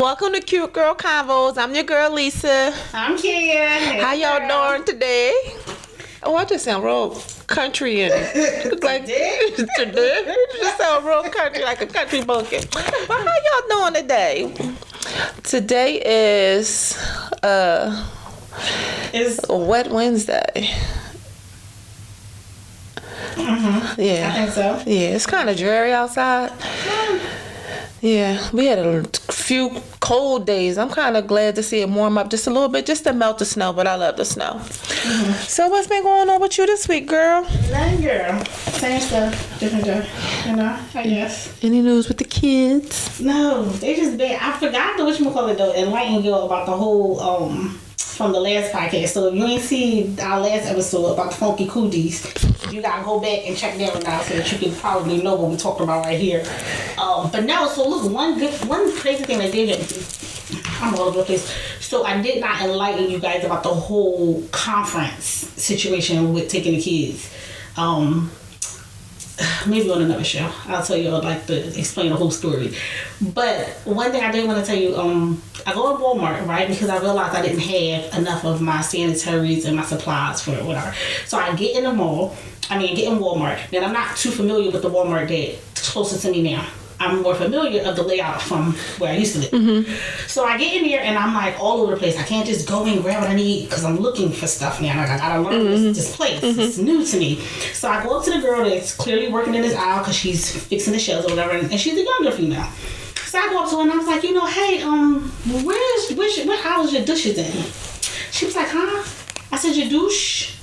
Welcome to Cute Girl Convos. I'm your girl Lisa. I'm Kia. Hey, How y'all girl. doing today? Oh, I just sound real country and like today. You just sound real country, like a country bumpkin. But how y'all doing today? Today is It's a wet Wednesday. Yeah. I think so. Yeah, it's kind of dreary outside. Yeah, we had a few cold days. I'm kind of glad to see it warm up just a little bit, just to melt the snow, but I love the snow. So what's been going on with you this week, girl? Nothing, girl. Same stuff, different day. You know, I guess. Any news with the kids? No, they just been. I forgot the whatchamacallit though, enlighten you about the whole from the last podcast. So if you ain't see our last episode about the funky cooties, you gotta go back and check that one out so that you can probably know what we talked about right here. But now, so look, one crazy thing that did happen. I'm all over the place. So I did not enlighten you guys about the whole conference situation with taking the kids. Maybe on another show. I'll tell you, I'd like to explain the whole story. But one thing I did want to tell you, I go to Walmart, right? Because I realized I didn't have enough of my sanitaries and my supplies for whatever. So I get in the mall. Get in Walmart. And I'm not too familiar with the Walmart that's closer to me now. I'm more familiar of the layout from where I used to live. Mm-hmm. So I get in here and I'm like all over the place. I can't just go and grab what I need because I'm looking for stuff now. Like I gotta learn this place. Mm-hmm. It's new to me. So I go up to the girl that's clearly working in this aisle because she's fixing the shelves or whatever, and she's a younger female. So I go up to her and I was like, hey, what aisle is your dishes in? She was like, huh? I said, your douche.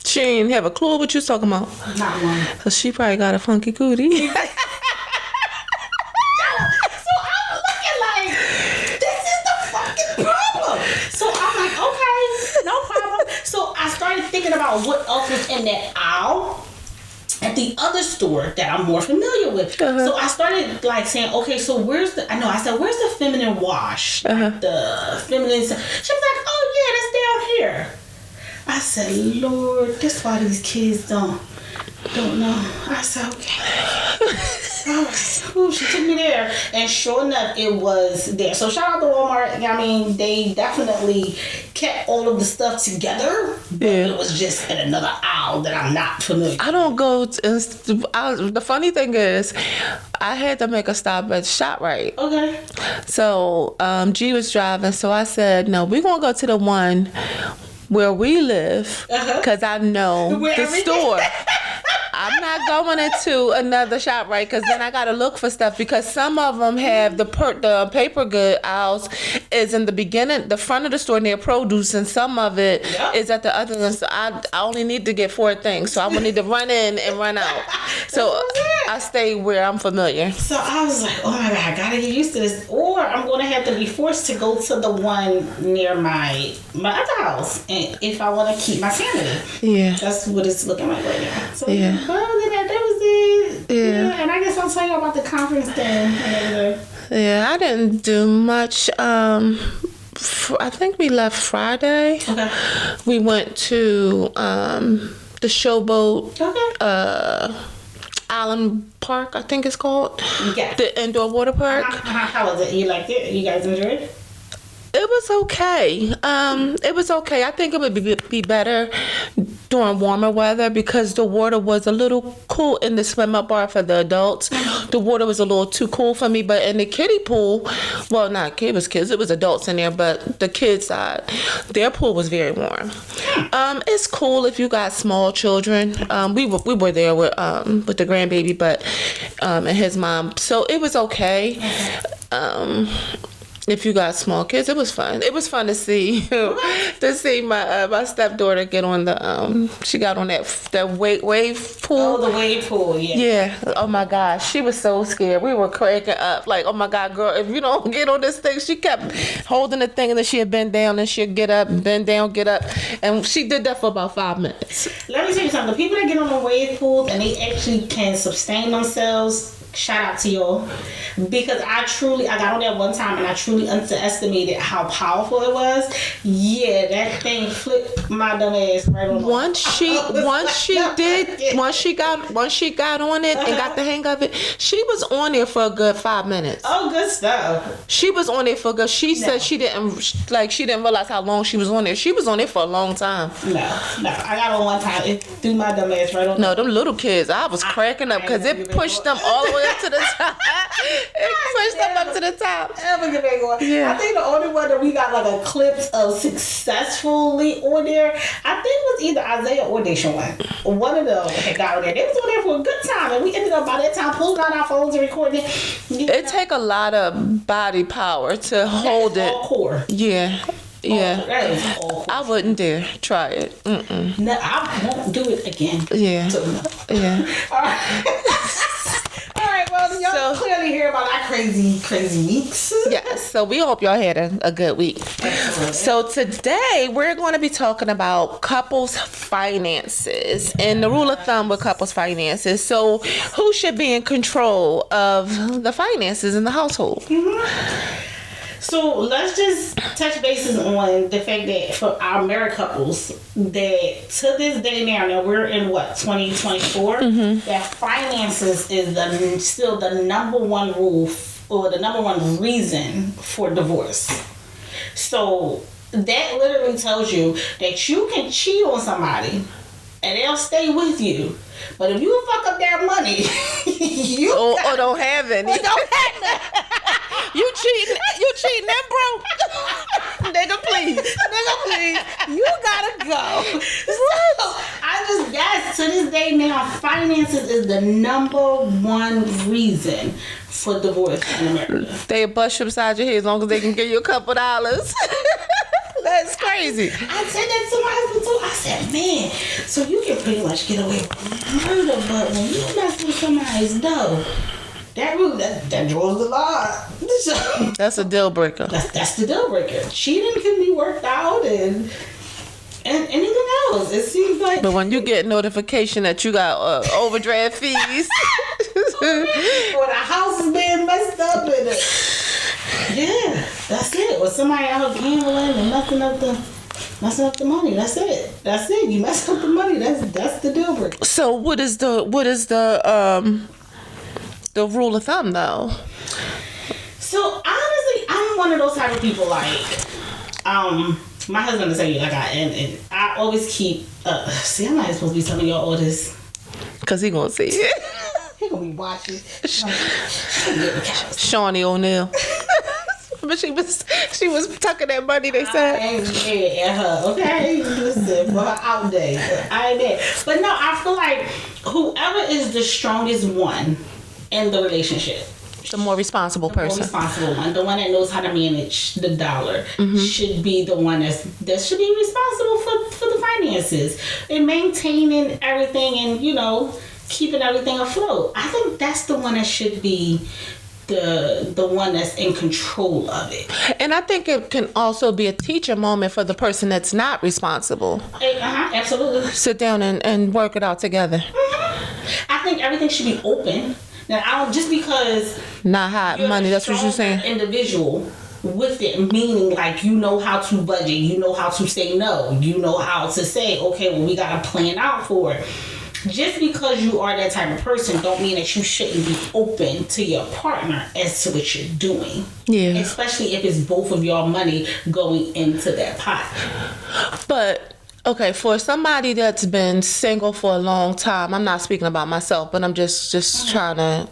She ain't have a clue what you was talking about. Not one. So she probably got a funky cootie. Thinking about what else was in that aisle at the other store that I'm more familiar with. Uh-huh. So I started saying, okay, so where's the feminine wash? Uh-huh. The feminine stuff. She was like, oh yeah, that's down here. I said, Lord, that's why these kids don't know. I said, okay. She took me there, and sure enough, it was there. So shout out to Walmart. They definitely kept all of the stuff together, but it was just in another aisle that I'm not familiar with. I don't go. The funny thing is, I had to make a stop at ShopRite. Okay. So G was driving, so I said, no, we're going to go to the one where we live, because I know the store. I'm not going into another ShopRite because then I gotta look for stuff, because some of them have the paper good aisles is in the beginning, the front of the store near produce, and some of it is at the other end. So I only need to get 4 things, so I'm gonna need to run in and run out. So I stay where I'm familiar. So I was like, oh my God, I gotta get used to this, or I'm gonna have to be forced to go to the one near my other house, and if I want to keep my sanity. Yeah, that's what it's looking like right now. So yeah. Well, that was it. Yeah. And I guess I'll tell you about the conference thing and everything. Yeah, I didn't do much. I think we left Friday. Okay. We went to the Showboat. Okay. Island Park, I think it's called. Yeah. The indoor water park. How was it? You liked it? You guys enjoyed it? It was okay. It was okay. I think it would be better during warmer weather because the water was a little cool in the swim up bar for the adults. The water was a little too cool for me, but in the kiddie pool, well, not it was kids, it was adults in there, but the kids side, their pool was very warm. It's cool if you got small children. We were there with the grandbaby, but and his mom, so it was okay. If you got small kids, it was fun. It was fun to see my stepdaughter get on the she got on that wave pool. Oh, the wave pool, yeah. Yeah. Oh my gosh, she was so scared. We were cracking up like, oh my God, girl, if you don't get on this thing. She kept holding the thing and then she'd bend down and she'd get up, bend down, get up, and she did that for about 5 minutes. Let me tell you something. The people that get on the wave pools and they actually can sustain themselves Shout out to y'all. Because I got on that one time and I truly underestimated how powerful it was. Yeah, that thing flipped my dumb ass right on. Once she got on it and got the hang of it, she was on there for a good 5 minutes. Oh, good stuff. She was on there for good. She said she didn't realize how long she was on there. She was on there for a long time. No, I got on one time. It threw my dumb ass right on. No, them little kids, I was cracking up because it pushed them all the way up to the top. It pushed them up to the top. Yeah. I think the only one that we got like a clips of successfully on there, I think was either Isaiah or Deshaun. One of them had got on there. They was on there for a good time, and we ended up by that time pulling out our phones and recording it. It take a lot of body power to hold it. All core. Yeah. Yeah. That is all core. I wouldn't dare try it. Mm-mm. No, I won't do it again. Yeah. Yeah. All right. Well, y'all clearly hear about our crazy weeks. Yes, so we hope y'all had a good week. Excellent. So today we're going to be talking about couples finances and the rule of thumb with couples finances. So who should be in control of the finances in the household? Mm-hmm. So let's just touch bases on the fact that for our married couples, that to this day now we're in 2024, that finances is still the number one rule or the number one reason for divorce. So that literally tells you that you can cheat on somebody and they'll stay with you. But if you fuck up their money, you don't have any. You cheating and broke. Nigga, please. You gotta go. So, to this day now, finances is the number one reason for divorce in America. They bust you upside your head as long as they can give you a couple dollars. That's crazy. I said that to my husband too. I said, man, so you can pretty much get away with murder, but when you mess with somebody's dough, that draws the line. That's a deal breaker. That's the deal breaker. Cheating can be worked out and anything else. It seems like. But when you get notification that you got overdraft fees, or the house is being messed up, and yeah, that's it. Or somebody out gambling and messing up the money. That's it. You mess up the money. That's the deal breaker. So what is the rule of thumb though? So honestly, I'm one of those type of people like, my husband will tell you like and I always keep. See, I'm not supposed to be telling y'all all this. Cause he gonna see it. He gonna be watching. Shawnee O'Neal. But she was tucking that money. They said. I ain't mad at her. Okay, listen for her out day. I ain't mad. But no, I feel like whoever is the strongest one in the relationship. The more responsible person. The more responsible one. The one that knows how to manage the dollar should be the one that should be responsible for the finances and maintaining everything and, keeping everything afloat. I think that's the one that should be the one that's in control of it. And I think it can also be a teacher moment for the person that's not responsible. Absolutely. Sit down and work it out together. I think everything should be open. Now, I don't just because not hot money. That's what you're saying. Individual with it, meaning like you know how to budget, you know how to say no, you know how to say, okay, well, we gotta plan out for it. Just because you are that type of person don't mean that you shouldn't be open to your partner as to what you're doing. Yeah. Especially if it's both of your money going into that pot. But okay, for somebody that's been single for a long time, I'm not speaking about myself, but I'm just trying to,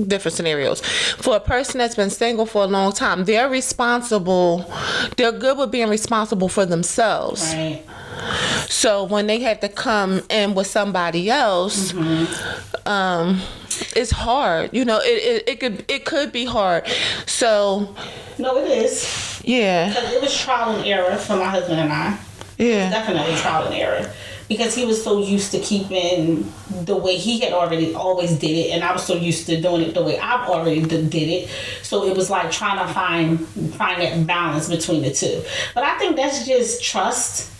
different scenarios. For a person that's been single for a long time, they're good with being responsible for themselves. Right. So when they have to come in with somebody else, it's hard. It could be hard. So no, it is. Yeah. Because it was trial and error for my husband and I. Yeah. Definitely trial and error. Because he was so used to keeping the way he had always did it, and I was so used to doing it the way I've already did it. So it was like trying to find that balance between the two. But I think that's just trust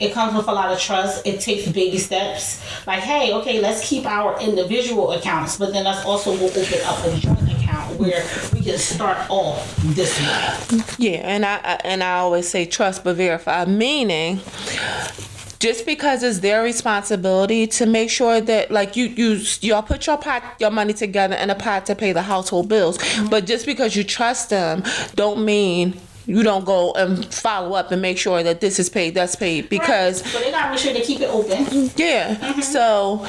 It comes with a lot of trust. It takes baby steps. Like, hey, okay, let's keep our individual accounts, but then let's also we'll open up a joint account where we can start off this way. Yeah, and I always say trust but verify, meaning just because it's their responsibility to make sure that like y'all put your money together in a pot to pay the household bills, but just because you trust them don't mean you don't go and follow up and make sure that this is paid, that's paid, because so they gotta make sure they keep it open. Yeah. So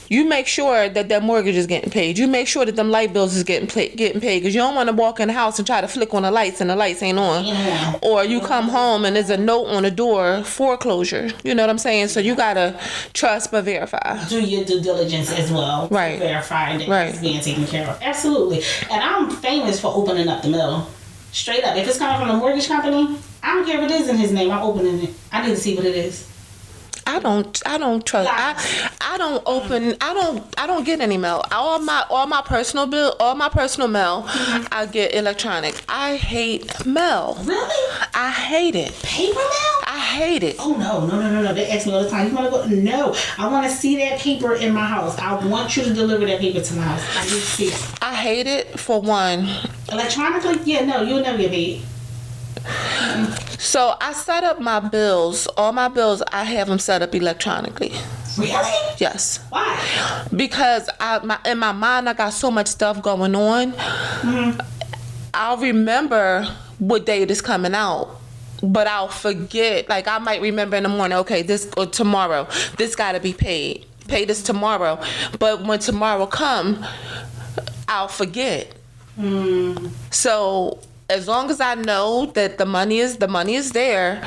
you make sure that that mortgage is getting paid. You make sure that them light bills is getting paid, because you don't want to walk in the house and try to flick on the lights and the lights ain't on. Yeah. Or you come home and there's a note on the door, foreclosure. You know what I'm saying? So you gotta trust but verify. Do your due diligence as well. Right. To verify that it's being taken care of. Absolutely. And I'm famous for opening up the mail. Straight up. If it's coming from a mortgage company, I don't care if it is in his name, I'm opening it. I need to see what it is. I don't trust. I don't get any mail. All my personal mail, I get electronic. I hate mail. Really? I hate it. Paper mail? I hate it. Oh no. They ask me all the time, you wanna go? No. I wanna see that paper in my house. I want you to deliver that paper to my house. I need to see it. I hate it for one. Electronically? Yeah, no, you'll never get paid. So I set up my bills. All my bills, I have them set up electronically. Really? Yes. Why? Because in my mind, I got so much stuff going on. I'll remember what day it is coming out, but I'll forget. Like I might remember in the morning, okay, this or tomorrow, this got to be paid. Pay this tomorrow. But when tomorrow come, I'll forget. So as long as I know that the money is there,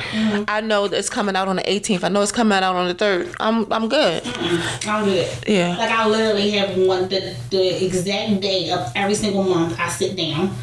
I know that it's coming out on the 18th. I know it's coming out on the 3rd. I'm good. I'm good. Yeah. Like I literally have the exact day of every single month. I sit down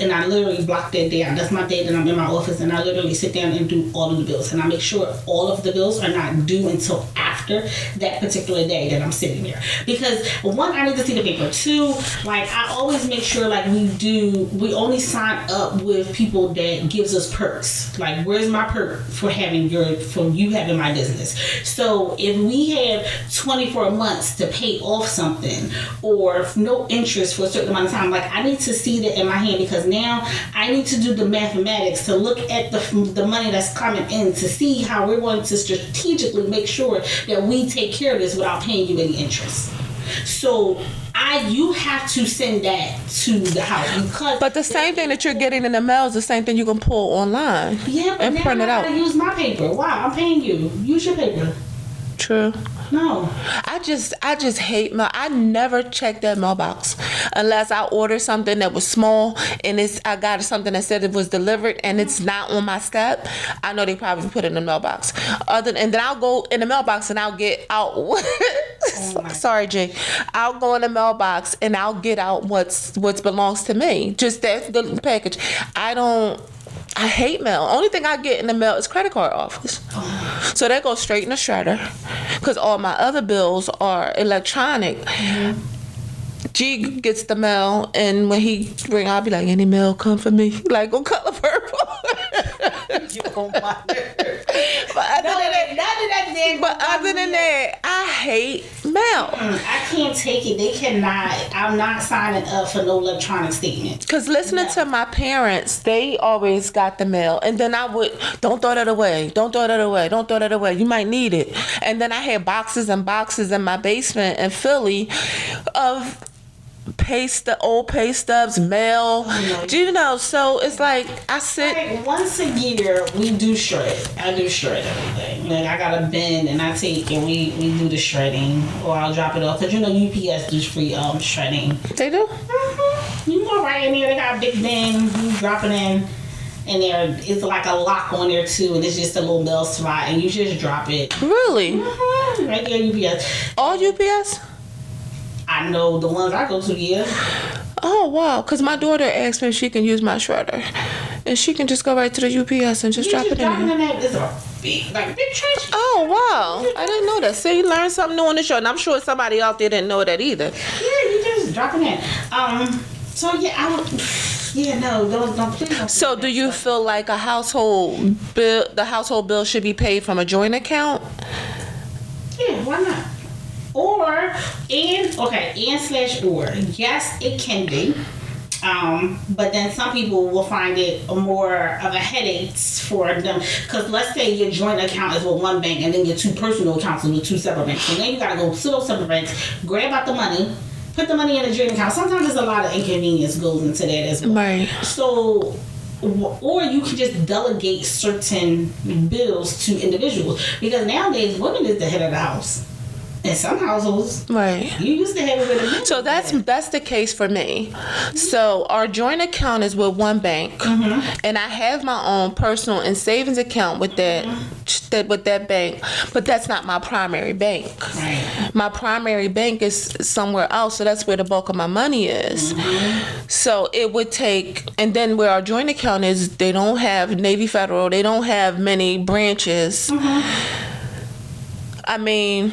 and I literally block that day out. That's my day that I'm in my office, and I literally sit down and do all of the bills. And I make sure all of the bills are not due until after that particular day that I'm sitting there. Because one, I need to see the paper. Two, like I always make sure like we only sign up with people that gives us perks. Like where's my perk for you having my business? So if we have 24 months to pay off something or no interest for a certain amount of time, like I need to see that in my hand, because now I need to do the mathematics to look at the money that's coming in to see how we're going to strategically make sure that we take care of this without paying you any interest. So you have to send that to the house. But the same thing that you're getting in the mail is the same thing you can pull online. Yeah, but and now print it out. I gotta use my paper. Why? I'm paying you. Use your paper. True. No. I just hate mail. I never check that mailbox unless I order something that was small and I got something that said it was delivered and it's not on my step. I know they probably put it in the mailbox. And then I'll go in the mailbox and I'll get out. Sorry, Jay. I'll go in the mailbox and I'll get out what belongs to me. Just that the package. I hate mail. Only thing I get in the mail is credit card offers. So that goes straight in the shredder because all my other bills are electronic. G gets the mail, and when he bring, I'll be like, any mail come for me? Like on color purple. You on my nerves. But other than that, I hate mail. I can't take it. They cannot. I'm not signing up for no electronic statement. Because listening to my parents, they always got the mail. And then I would, don't throw that away. Don't throw that away. Don't throw that away. You might need it. And then I had boxes and boxes in my basement in Philly of old pay stubs, mail. You know, so it's like I sit. Like once a year, we do shred. I do shred everything. Like I got a bin and I take and we do the shredding, or I'll drop it off. Cause you know UPS does free shredding. They do. You go right in there. They got a big bin. You drop it in. And there, it's like a lock on there too, and it's just a little mail slot, and you just drop it. Really? Right there, UPS. All UPS? I know the ones I go to, yeah. Oh, wow. Because my daughter asked me if she can use my shredder. And she can just go right to the UPS and just drop it in there. It's a big trash. Oh, wow. I didn't know that. See, you learned something new on the show. And I'm sure somebody out there didn't know that either. Yeah, you just drop it in. So, yeah, Yeah, no, don't please don't. So do you feel like the household bill should be paid from a joint account? Yeah, why not? Or and/or. Yes, it can be. But then some people will find it more of a headache for them. Because let's say your joint account is with one bank and then your two personal accounts are with two separate banks. So then you got to go to those separate banks, grab out the money, put the money in a joint account. Sometimes there's a lot of inconvenience goes into that as well. Right. So, or you can just delegate certain bills to individuals. Because nowadays, women is the head of the house. In some households, right, you used to have it with a man. So that's the case for me. So our joint account is with one bank, and I have my own personal and savings account with that bank, but that's not my primary bank. Right. My primary bank is somewhere else, so that's where the bulk of my money is. So it would take, and then where our joint account is, they don't have Navy Federal, they don't have many branches. I mean,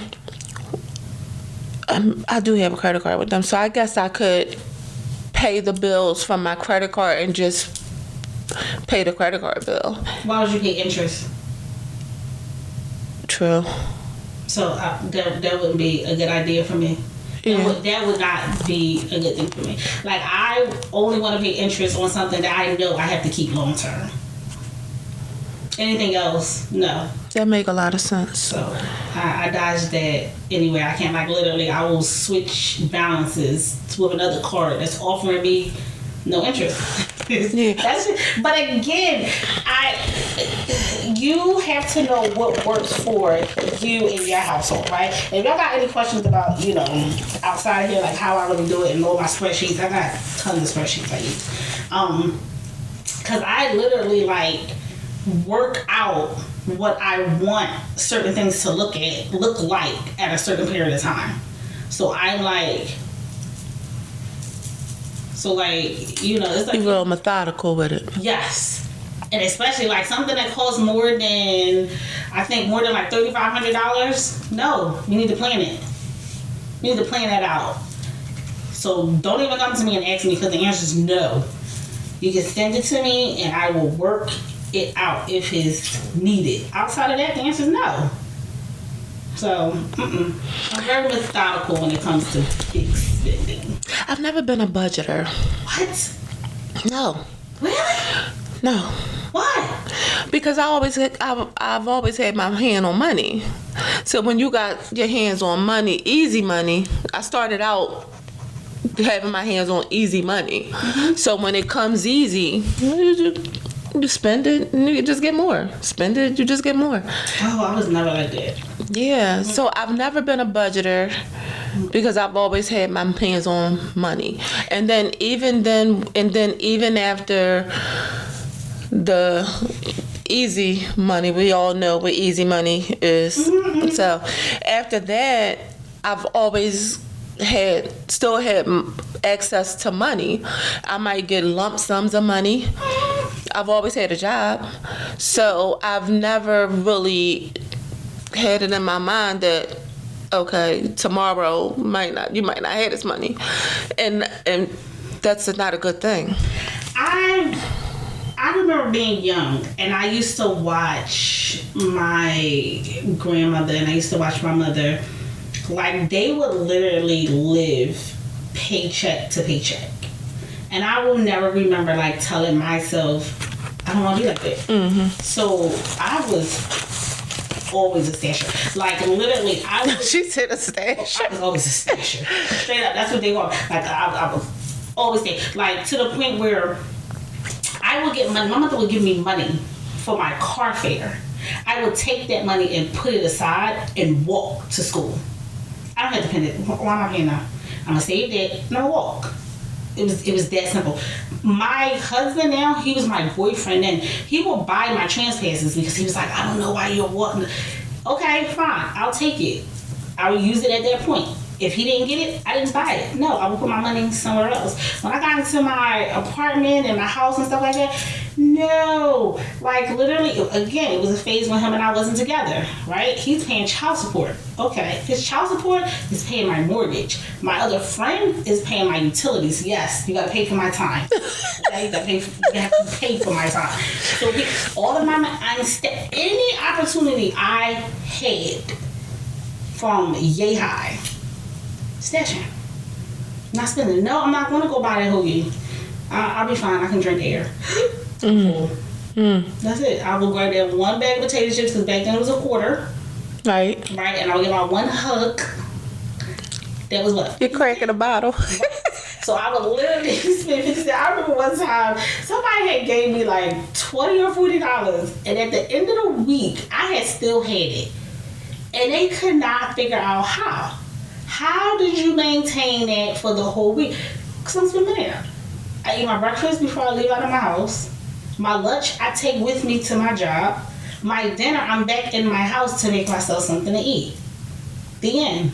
I do have a credit card with them, so I guess I could pay the bills from my credit card and just pay the credit card bill. Why would you pay interest? True. So that wouldn't be a good idea for me. Yeah. That would not be a good thing for me. Like, I only want to pay interest on something that I know I have to keep long term. Anything else, no. That make a lot of sense. So I dodge that anyway. I can't, like, literally, I will switch balances with another card that's offering me no interest. Yeah. That's it. But again, you have to know what works for you and your household, right? If y'all got any questions about, outside of here, like how I really do it and all my spreadsheets, I got tons of spreadsheets I use. Because I literally, like, work out what I want certain things to look like at a certain period of time. So I'm like, it's like, you're real methodical with it. Yes. And especially like something that costs more than like $3,500. No, you need to plan it. You need to plan that out. So don't even come to me and ask me, because the answer is no. You can send it to me and I will work it out if it's needed. Outside of that, the answer is no. So, I'm very methodical when it comes to big spending. I've never been a budgeter. What? No. Really? No. Why? Because I've always had my hand on money. So when you got your hands on money, easy money, I started out having my hands on easy money. So when it comes easy, you spend it and you just get more. Spend it, you just get more. Oh, I was never like that. Yeah, so I've never been a budgeter because I've always had my hands on money. And then even after the easy money, we all know what easy money is. So after that, I've always still had access to money. I might get lump sums of money. I've always had a job, so I've never really had it in my mind that, okay, tomorrow you might not have this money, and that's not a good thing. I remember being young, and I used to watch my grandmother and I used to watch my mother. Like, they would literally live paycheck to paycheck. And I will never remember, like, telling myself, I don't want to be like that. So I was always a stasher. Like, literally, She said a stasher. I was always a stasher. Straight up, that's what they want. Like, I was always there. Like, to the point where I would get money. My mother would give me money for my car fare. I would take that money and put it aside and walk to school. I don't have to pay it. Why am I paying now? I'm going to save that and I'll walk. It was that simple. My husband now, he was my boyfriend then. He will buy my trans passes because he was like, I don't know why you're walking. Okay, fine. I'll take it. I will use it at that point. If he didn't get it, I didn't buy it. No, I would put my money somewhere else. When I got into my apartment and my house and stuff like that, no. Like, literally, again, it was a phase when him and I wasn't together, right? He's paying child support. Okay. His child support is paying my mortgage. My other friend is paying my utilities. Yes, you got to pay for my time. Okay? You have to pay for my time. So, all of my any opportunity I had from yay high, stashing. Not spending. No, I'm not going to go buy that hoagie. I'll be fine. I can drink air. That's it. I will grab that one bag of potato chips because back then it was a quarter. Right. Right. And I'll get my one hug. That was what? You're cracking a bottle. So I would literally spend 50 cents. I remember one time somebody had gave me like $20 or $40, and at the end of the week I had still had it, and they could not figure out how. How did you maintain that for the whole week? Because I'm spending there. I eat my breakfast before I leave out of my house. My lunch I take with me to my job. My dinner I'm back in my house to make myself something to eat. The end.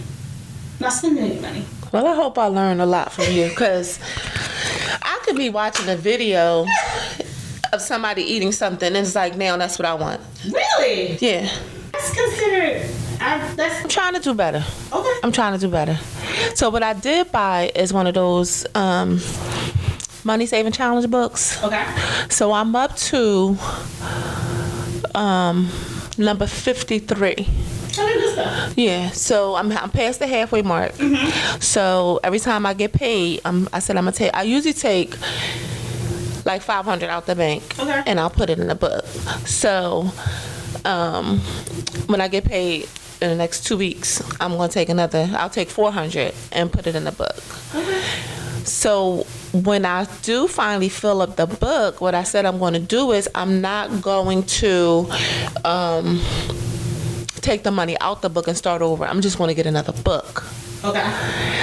Not spending any money. Well, I hope I learned a lot from you, because I could be watching a video of somebody eating something and it's like, now that's what I want. Really? Yeah. That's considered. I'm trying to do better. Okay. I'm trying to do better. So what I did buy is one of those money saving challenge books. Okay. So I'm up to number 53. Yeah, so I'm past the halfway mark. Mm-hmm. So every time I get paid, I said I'm gonna take. I usually take like $500 out the bank, okay, and I'll put it in the book. So when I get paid in the next 2 weeks, I'm gonna take another. I'll take $400 and put it in the book. Okay. So when I do finally fill up the book, what I said I'm going to do is I'm not going to take the money out the book and start over. I'm just going to get another book. Okay.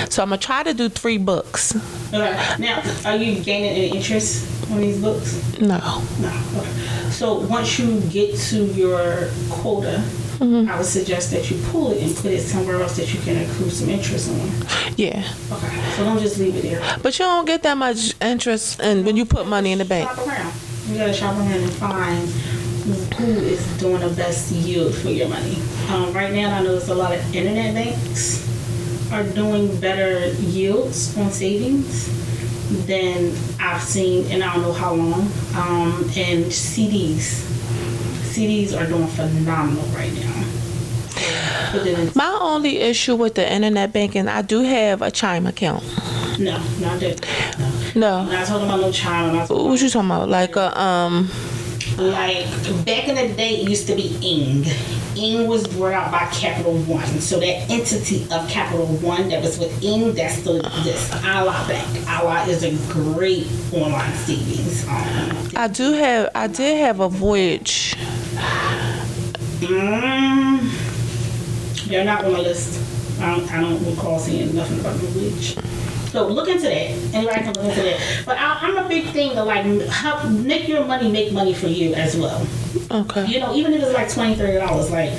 So I'm going to try to do 3 books. Okay. Now, are you gaining any interest on these books? No. No. Okay. So once you get to your quota, mm-hmm, I would suggest that you pull it and put it somewhere else that you can accrue some interest on. Yeah. Okay. So don't just leave it there. But you don't get that much interest when you put money in the bank. Shop around. You got to shop around and find who is doing the best yield for your money. Right now, I notice a lot of internet banks are doing better yields on savings than I've seen in I don't know how long. And CDs are doing phenomenal right now. My only issue with the internet banking, I do have a Chime account. No, not that. No. I'm not talking about no Chime. What you talking about? Like Like back in the day, it used to be Ing. Ing was brought out by Capital One. So that entity of Capital One that was with Ing, that still exists. Ally Bank. Ally is a great online savings. I did have a Voyage. They're not on my list. I don't recall seeing nothing about the Voyage. So look into that. Anybody can look into that. But I'm a big thing to like help make your money make money for you as well. Okay. You know, even if it's like $20, $30, like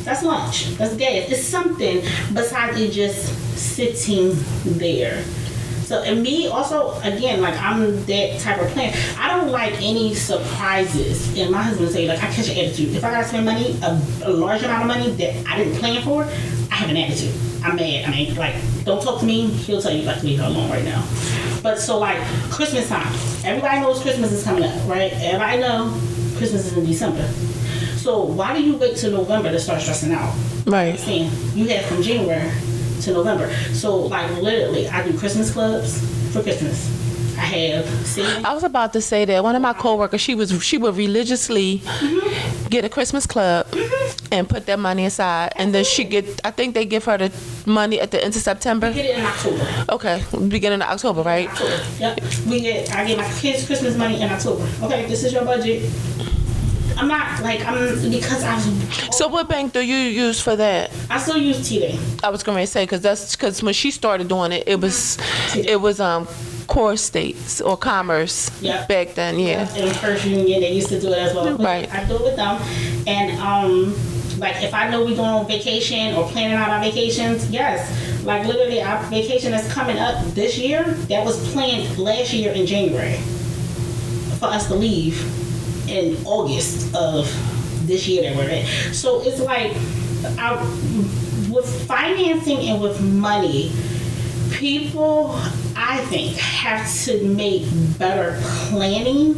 that's lunch. That's gas. It's something besides it just sitting there. So and me also, again, like I'm that type of plan. I don't like any surprises. And my husband say like I catch an attitude. If I gotta spend money, a large amount of money that I didn't plan for, I have an attitude. I'm mad. I mean, like, don't talk to me. He'll tell you, like, leave her alone right now. But so, like, Christmas time. Everybody knows Christmas is coming up, right? Everybody know Christmas is in December. So why do you wait till November to start stressing out? Right. You have from January to November. So, like, literally, I do Christmas clubs for Christmas. I have savings. I was about to say that one of my coworkers, she would religiously get a Christmas club and put that money aside, and then I think they give her the money at the end of September. We get it in October. Okay, beginning of October, right? October. Yep. I get my kids Christmas money in October. Okay, this is your budget. So what bank do you use for that? I still use TD. I was going to say because when she started doing it, it was Core States or Commerce back then, yeah. And First Union, they used to do it as well. Right. I do it with them, and Like if I know we're going on vacation or planning out our vacations, yes. Like literally our vacation that's coming up this year, that was planned last year in January for us to leave in August of this year that we're in. So it's like with financing and with money, people, I think, have to make better planning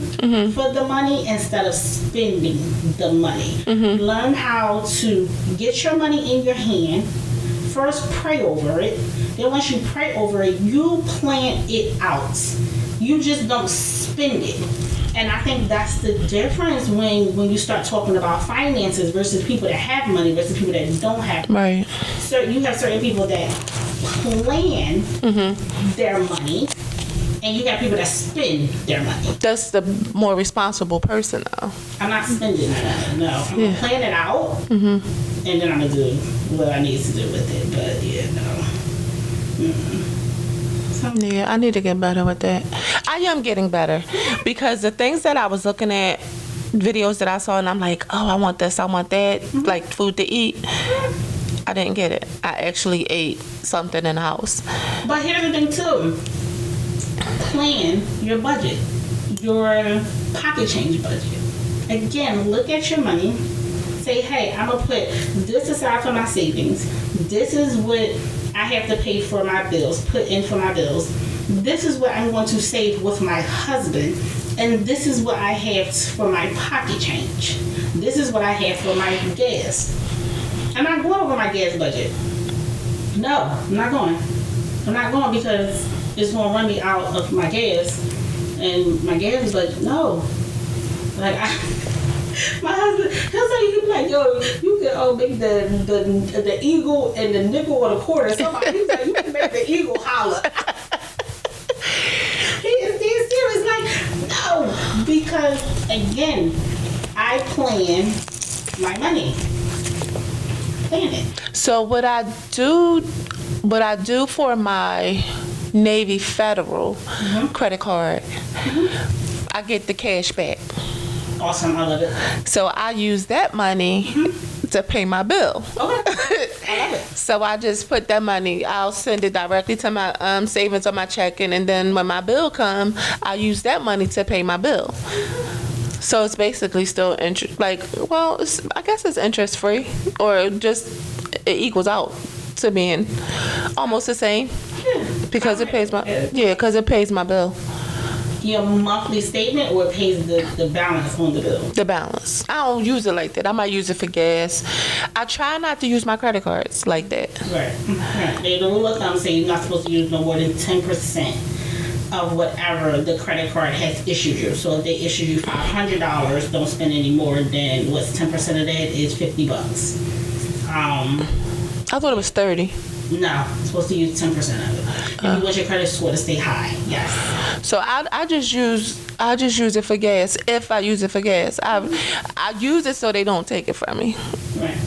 for the money instead of spending the money. Learn how to get your money in your hand. First, pray over it. Then once you pray over it, you plan it out. You just don't spend it. And I think that's the difference when you start talking about finances versus people that have money versus people that don't have money. Right. So you have certain people that plan their money, and you got people that spend their money. That's the more responsible person, though. I'm not spending it. No. I'm going to plan it out, and then I'm going to do what I need to do with it. But, yeah, no. Yeah, I need to get better with that. I am getting better because the things that I was looking at, videos that I saw, and I'm like, oh, I want this, I want that, like food to eat. I didn't get it. I actually ate something in the house. But here's the thing, too. Plan your budget, your pocket change budget. Again, look at your money. Say, hey, I'm going to put this aside for my savings. This is what I have to pay for my bills, put in for my bills. This is what I'm going to save with my husband. And this is what I have for my pocket change. This is what I have for my gas. I'm not going over my gas budget. No, I'm not going. I'm not going because it's going to run me out of my gas. And my gas budget, no. Like, my husband, he'll say, he'll be like, yo, you can make the eagle and the nickel or the quarter. Somebody, he's like, you can make the eagle holler. He is being serious. Like, no. Because, again, I plan my money. Plan it. So what I do for my Navy Federal credit card, I get the cash back. Awesome, I love it. So I use that money to pay my bill. Okay, I love it. So I just put that money, I'll send it directly to my savings or my checking, and then when my bill comes, I use that money to pay my bill. So it's basically still interest, like, well, I guess it's interest free, or just it equals out to being almost the same because it pays my bill. Your monthly statement, or it pays the balance on the bill? The balance. I don't use it like that. I might use it for gas. I try not to use my credit cards like that. Right. The rule of thumb says you're not supposed to use no more than 10% of whatever the credit card has issued you. So if they issue you $500, don't spend any more than what's 10% of that is $50. I thought it was 30. No, you're supposed to use 10% of it. If you want your credit score to stay high, yes. So I just use it for gas. If I use it for gas, I use it so they don't take it from me. Right.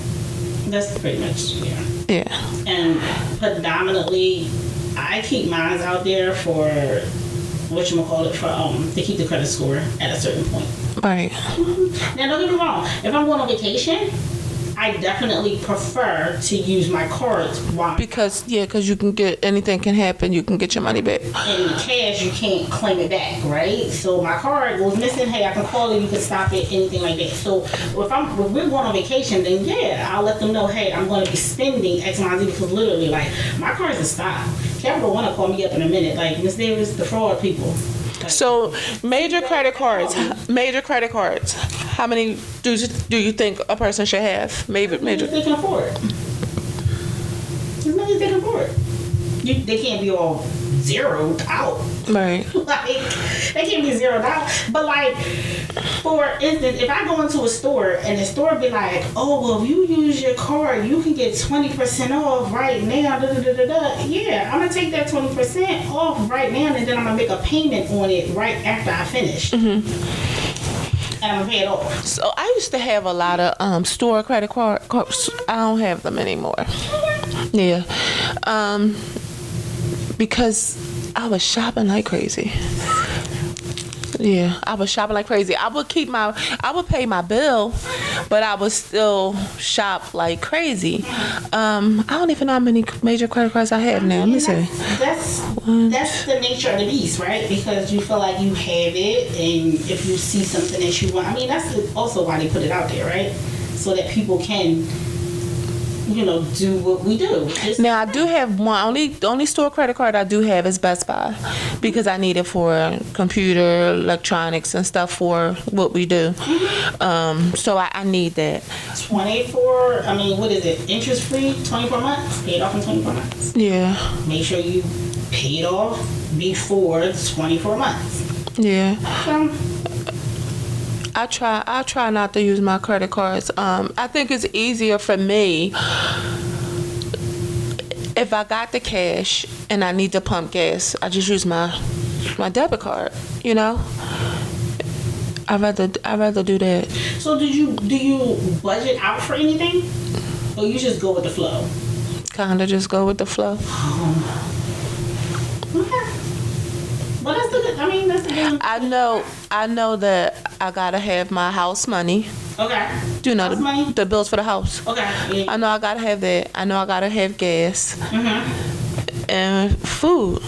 That's pretty much Yeah. And predominantly, I keep mine out there for whatchamacallit, for to keep the credit score at a certain point. Right. Now don't get me wrong. If I'm going on vacation, I definitely prefer to use my cards. Why? Because you can get, anything can happen. You can get your money back. In cash, you can't claim it back, right? So my card goes missing. Hey, I can call it. You can stop it. Anything like that. So if we're going on vacation, then yeah, I'll let them know. Hey, I'm going to be spending X, Y, Z, because literally, like, my card's a stop. Capital One will call me up in a minute. Like, Miss Davis, the fraud people. So major credit cards. How many do you think a person should have? Major. They can afford. As many as they can afford. They can't be all zeroed out. Right. Like, they can't be zeroed out. But like, for instance, if I go into a store and the store be like, oh, well, if you use your card, you can get 20% off right now. Yeah, I'm gonna take that 20% off right now, and then I'm gonna make a payment on it right after I finish. And I'm gonna pay it off. So I used to have a lot of store credit cards. I don't have them anymore. Yeah. Because I was shopping like crazy. Yeah, I was shopping like crazy. I would pay my bill, but I would still shop like crazy. I don't even know how many major credit cards I have now. Let me see. That's the nature of the beast, right? Because you feel like you have it, and if you see something that you want, I mean, that's also why they put it out there, right? So that people can, do what we do. Now I do have one. The only store credit card I do have is Best Buy, because I need it for computer, electronics, and stuff for what we do. So I need that. 24. I mean, what is it? Interest free, 24 months. Paid off in 24 months. Yeah. Make sure you pay it off before 24 months. Yeah. So, I try not to use my credit cards. I think it's easier for me if I got the cash and I need to pump gas. I just use my debit card. I'd rather do that. So do you budget out for anything, or you just go with the flow? Kinda just go with the flow. Okay. Well, that's the good. I mean, that's the good. I know that I gotta have my house money. Okay. Do you know House money? the bills for the house? Okay. Yeah. I know I gotta have that. I know I gotta have gas and food.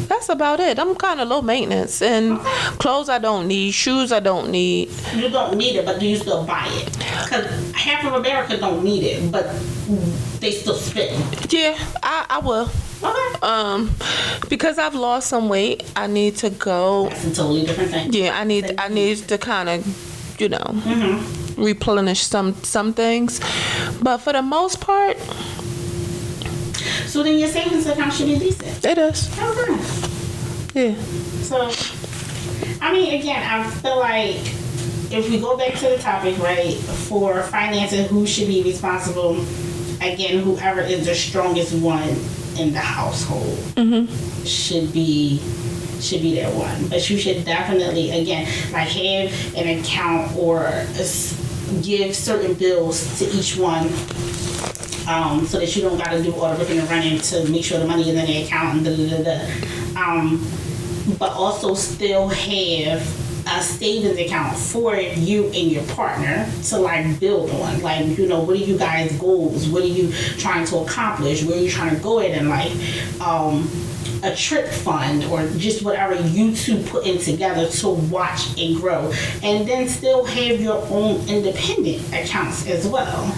That's about it. I'm kind of low maintenance, and clothes I don't need, shoes I don't need. You don't need it, but do you still buy it? Because half of America don't need it, but they still spend. Yeah, I will. Okay. Because I've lost some weight, I need to go. That's a totally different thing. Yeah, I need to kind of, replenish some things, but for the most part. So then your savings account should be decent. It is. Okay. Yeah. So, I mean, again, I feel like if we go back to the topic, right, for financing, who should be responsible? Again, whoever is the strongest one in the household should be that one. But you should definitely, again, like have an account or give certain bills to each one. So that you don't got to do all the ripping and running to make sure the money is in the account and but also still have a savings account for you and your partner to like build on. Like, what are you guys' goals? What are you trying to accomplish? Where are you trying to go at in life? A trip fund or just whatever you two put in together to watch and grow. And then still have your own independent accounts as well.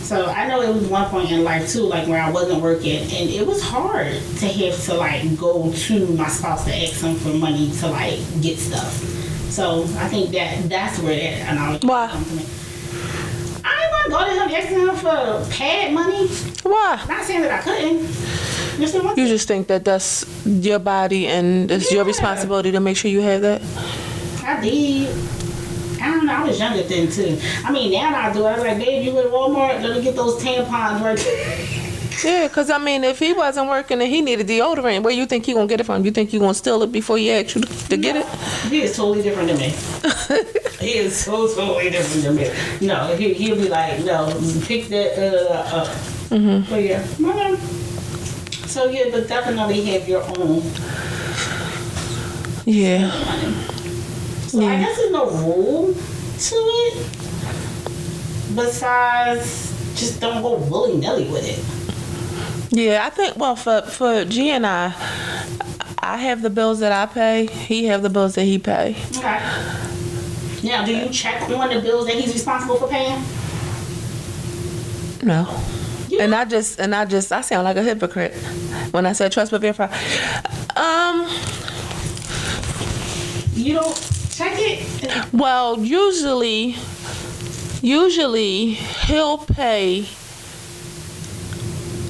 So I know it was one point in life too, like where I wasn't working, and it was hard to have to like go to my spouse to ask him for money to like get stuff. So I think that's where that analogy comes to me. I ain't gonna go to him asking him for pad money. Why? Not saying that I couldn't. You just think that that's your body and it's your responsibility to make sure you have that? I did. I don't know, I was younger then too. I mean, now I do. I was like, babe, you at Walmart? Let me get those tampons right there. Yeah, because I mean, if he wasn't working and he needed deodorant, where you think he gonna get it from? You think he gonna steal it before he asks you to get it? He is totally different than me. He is so totally different than me. No, he'll be like, no, pick that up. But yeah, so yeah, but definitely have your own. Yeah. So I guess there's no rule to it, besides just don't go willy-nilly with it. Yeah, I think, well, for G and I have the bills that I pay, he have the bills that he pay. Okay. Now, do you check on the bills that he's responsible for paying? No. And I sound like a hypocrite when I said trust but verify. You don't check it? Well, usually he'll pay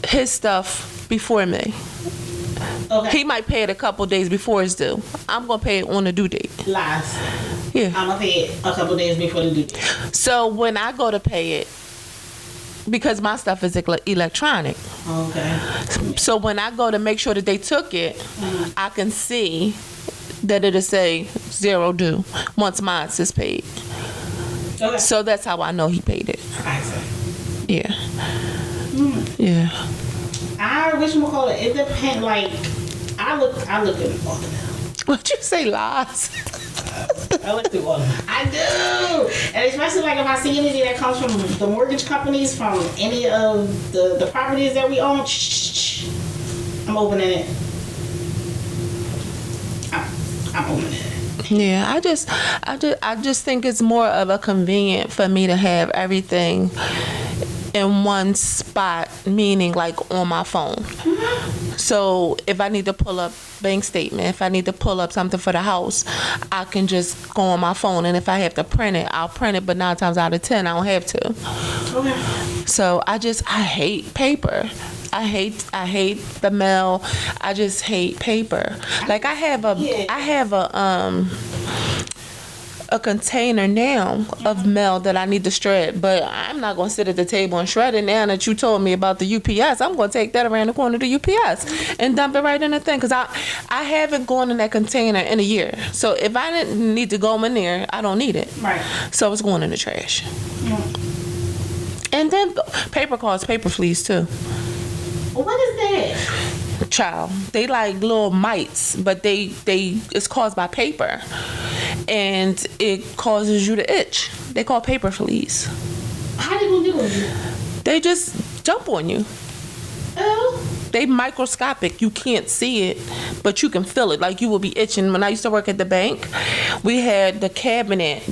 his stuff before me. Okay. He might pay it a couple days before it's due. I'm gonna pay it on the due date. Lies. Yeah. I'm gonna pay it a couple days before the due date. So when I go to pay it, because my stuff is electronic. Okay. So when I go to make sure that they took it, I can see that it'll say 0 due once mine is paid. Okay. So that's how I know he paid it. I see. Yeah. Yeah. I wish we call it. It depends. Like I look at all of them. What'd you say, lies? I look through all of them. I do. And especially like if I see anything that comes from the mortgage companies, from any of the properties that we own, I'm opening it. I'm opening it. Yeah, I just think it's more of a convenient for me to have everything in one spot, meaning like on my phone. Mm-hmm. So if I need to pull up bank statement, if I need to pull up something for the house, I can just go on my phone, and if I have to print it, I'll print it, but 9 times out of 10 I don't have to. Okay. So I hate paper. I hate the mail. I just hate paper. Like I have a container now of mail that I need to shred, but I'm not gonna sit at the table and shred it. Now that you told me about the UPS, I'm gonna take that around the corner to UPS and dump it right in the thing, because I haven't gone in that container in a year. So if I didn't need to go in there, I don't need it. Right. So it's going in the trash. And then paper calls, paper fleas too. What is that? Child, they like little mites, but they it's caused by paper, and it causes you to itch. They call paper fleas. How they gonna do it? They just jump on you. Oh. They microscopic. You can't see it, but you can feel it. Like you will be itching. When I used to work at the bank, we had the cabinet.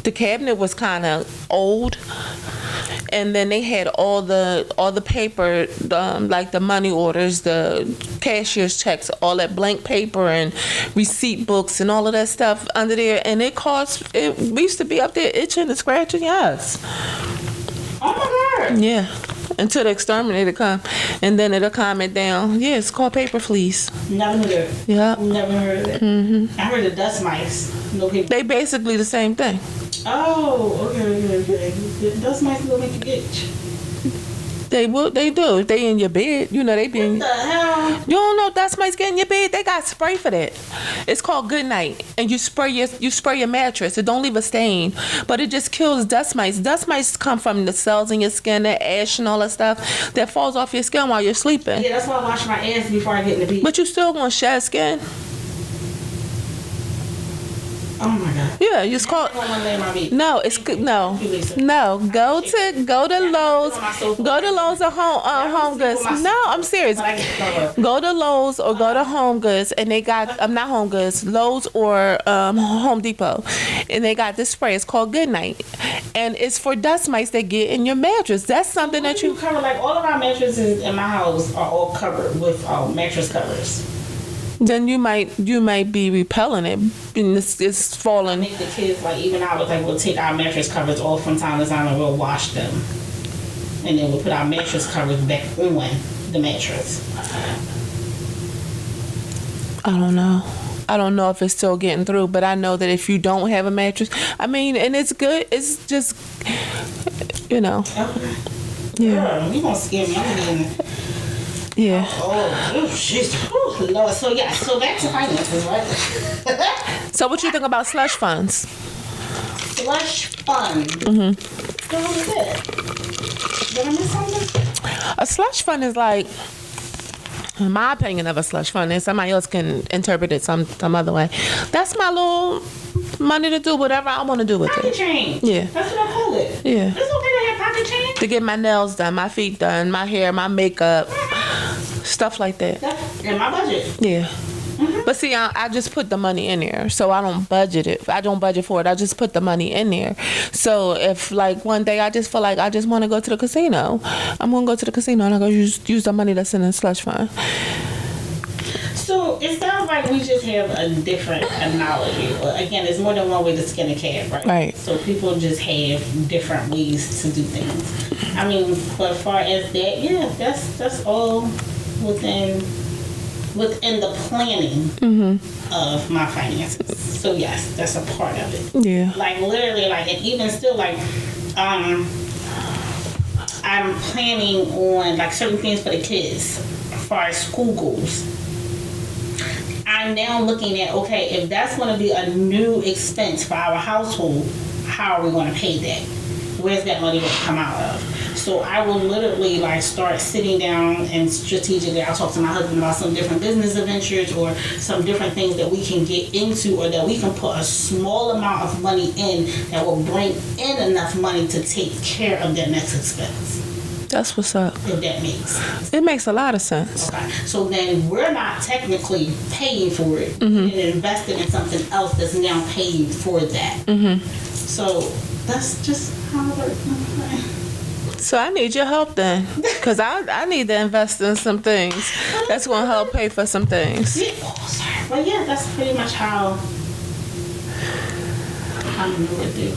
The cabinet was kind of old. And then they had all the paper, like the money orders, the cashier's checks, all that blank paper and receipt books and all of that stuff under there. And we used to be up there itching and scratching, yes. Oh my God. Yeah. Until the exterminator come, and then it'll calm it down. Yeah, it's called paper fleas. Never knew that. Yeah. Never heard of it. Mm-hmm. I heard of dust mice. No paper. They basically the same thing. Oh, okay. Dust mice will make you itch. They do. If they in your bed, they be in. What the hell? You don't know dust mites get in your bed? They got spray for that. It's called Good Night, and you spray your mattress. It don't leave a stain, but it just kills dust mites. Dust mites come from the cells in your skin, the ash and all that stuff that falls off your skin while you're sleeping. Yeah, that's why I wash my ass before I get in the bed. But you still gonna shed skin. Oh my God. Yeah, it's called. No, it's no. Go to Lowe's. Go to Lowe's or Home Goods. No, I'm serious. Go to Lowe's or go to Home Goods, and they got. I'm not Home Goods. Lowe's or Home Depot, and they got this spray. It's called Good Night, and it's for dust mites that get in your mattress. That's something that you cover. Like all of our mattresses in my house are all covered with mattress covers. Then you might be repelling it, and it's falling. I think the kids, like even I was like, we'll take our mattress covers off from time to time and we'll wash them, and then we'll put our mattress covers back on the mattress. I don't know. I don't know if it's still getting through, but I know that if you don't have a mattress, and it's good. It's just, Okay. Yeah. Girl, you gonna scare me. I'm gonna be in there. Yeah. Oh, jeez. Oh, Lord. So back to finances, right? So what you think about slush funds? Slush fund? Mm-hmm. So what is that? Did I miss something? A slush fund is like, in my opinion of a slush fund, and somebody else can interpret it some other way. That's my little money to do whatever I want to do with pocket it. Change. Yeah. That's what I call it. Yeah. It's okay to have pocket change. To get my nails done, my feet done, my hair, my makeup, stuff like that. That's in my budget. Yeah. Mm-hmm. But see, I just put the money in there, so I don't budget it. I don't budget for it. I just put the money in there. So if like one day I just feel like I just want to go to the casino, I'm gonna go to the casino and I'm gonna use the money that's in the slush fund. So it sounds like we just have a different analogy. Again, there's more than one way to skin a cat, right? Right. So people just have different ways to do things. I mean, but as far as that, yeah, that's all within the planning of my finances. So yes, that's a part of it. Yeah. Like literally, like, and even still, like, I'm planning on like certain things for the kids as far as school goes. I'm now looking at, okay, if that's going to be a new expense for our household, how are we going to pay that? Where's that money going to come out of? So I will literally like start sitting down and strategically I'll talk to my husband about some different business adventures or some different things that we can get into or that we can put a small amount of money in that will bring in enough money to take care of that next expense. That's what's up. If that makes sense. It makes a lot of sense. Okay. So then we're not technically paying for it and investing in something else that's now paying for that. So that's just how it works. So I need your help then, because I need to invest in some things that's going to help pay for some things. Yeah. Oh, sorry. But yeah, that's pretty much how I would do.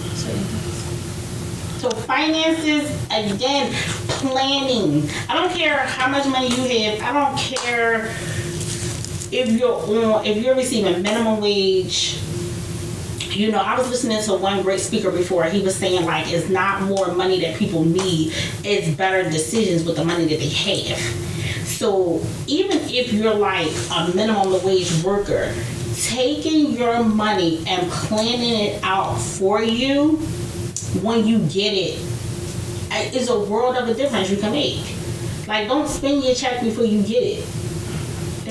So finances, again, planning. I don't care how much money you have. I don't care if you're receiving minimum wage. You know, I was listening to one great speaker before. He was saying, like, it's not more money that people need. It's better decisions with the money that they have. So even if you're like a minimum wage worker, taking your money and planning it out for you when you get it is a world of a difference you can make. Like, don't spend your check before you get it.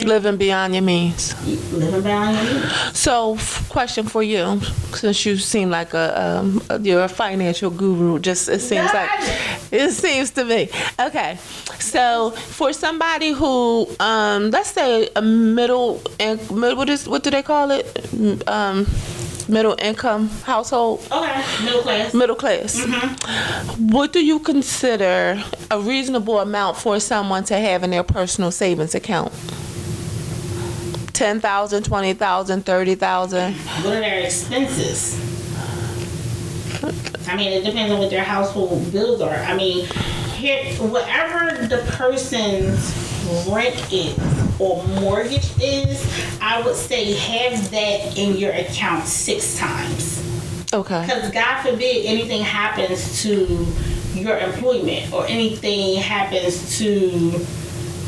Living beyond your means. Living beyond your means. So, question for you, since you seem like you're a financial guru. It seems to me. Okay, so for somebody who, let's say a what do they call it? Middle income household. Okay, middle class. What do you consider a reasonable amount for someone to have in their personal savings account? 10,000, 20,000, 30,000. What are their expenses? I mean, it depends on what their household bills are. I mean, whatever the person's rent is or mortgage is, I would say have that in your account 6 times. Okay. Because God forbid anything happens to your employment or anything happens to,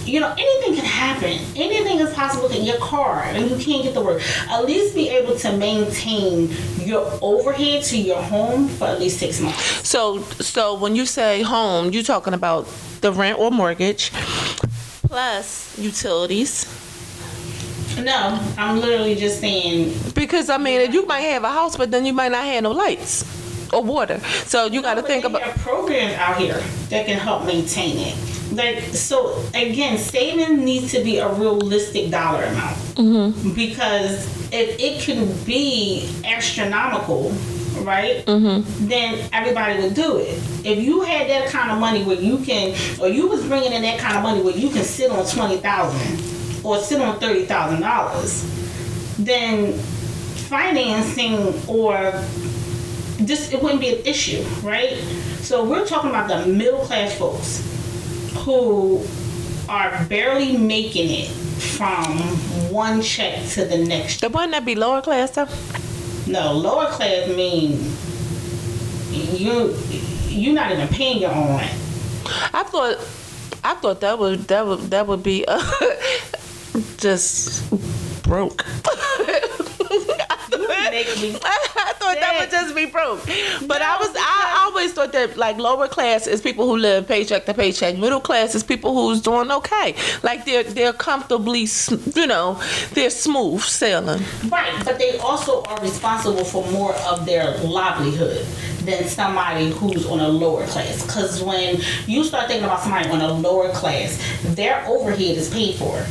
you know, anything can happen. Anything is possible in your car and you can't get to work. At least be able to maintain your overhead to your home for at least 6 months. So when you say home, you're talking about the rent or mortgage plus utilities. No, I'm literally just saying. Because, I mean, you might have a house, but then you might not have no lights or water. So you got to think about. There are programs out here that can help maintain it. Like, so again, saving needs to be a realistic dollar amount. Because if it can be astronomical, right? Then everybody would do it. If you had that kind of money where you can, or you was bringing in that kind of money where you can sit on $20,000 or sit on $30,000, then financing or just, it wouldn't be an issue, right? So we're talking about the middle class folks who are barely making it from one check to the next. The one that be lower class though? No, lower class mean you're not even paying your own rent. I thought that would be just broke. I thought that would just be broke. But no, I always thought that like lower class is people who live paycheck to paycheck. Middle class is people who's doing okay. Like they're comfortably, you know, they're smooth sailing. Right, but they also are responsible for more of their livelihood than somebody who's on a lower class. Because when you start thinking about somebody on a lower class, their overhead is paid for.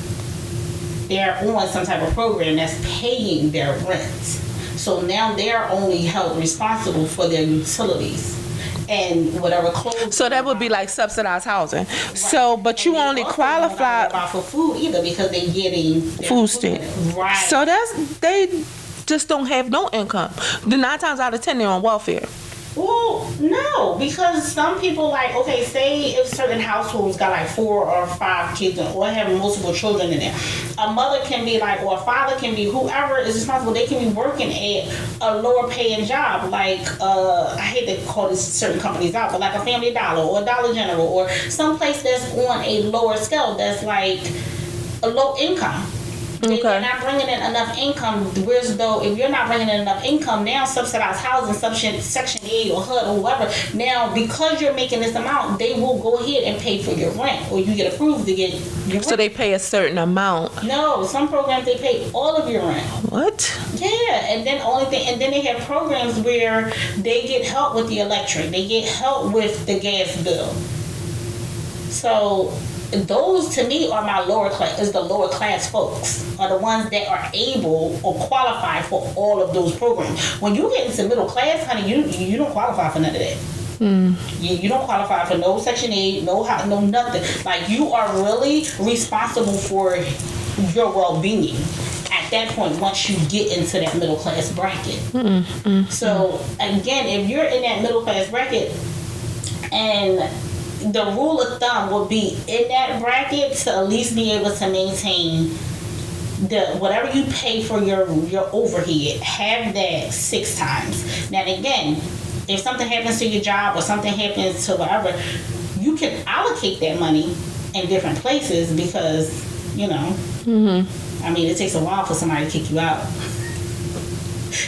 They're on some type of program that's paying their rent. So now they're only held responsible for their utilities and whatever clothes. So that would be like subsidized housing. Right. So, but and you only qualify for food either because they're getting food stamp. Right. So they just don't have no income. The 9 times out of 10 they're on welfare. Well, no, because some people like, okay, say if certain households got like 4 or 5 kids or have multiple children in there, a mother can be like, or a father can be, whoever is responsible, they can be working at a lower paying job, like, I hate to call these certain companies out, but like a Family Dollar or a Dollar General or someplace that's on a lower scale that's like a low income. They're not bringing in enough income. Whereas though, if you're not bringing in enough income, now subsidized housing, Section 8 or HUD or whoever, now because you're making this amount, they will go ahead and pay for your rent, or you get approved to get your rent. So they pay a certain amount? No, some programs they pay all of your rent. What? Yeah, and then they have programs where they get help with the electric, they get help with the gas bill. So those to me are my lower class folks, are the ones that are able or qualify for all of those programs. When you get into middle class, honey, you don't qualify for none of that. You don't qualify for no Section 8, no nothing. Like, you are really responsible for your well-being at that point once you get into that middle class bracket. So again, if you're in that middle class bracket, and the rule of thumb would be in that bracket to at least be able to maintain the whatever you pay for your overhead, have that 6 times. Now again, if something happens to your job or something happens to whatever, you can allocate that money in different places because, I mean, it takes a while for somebody to kick you out.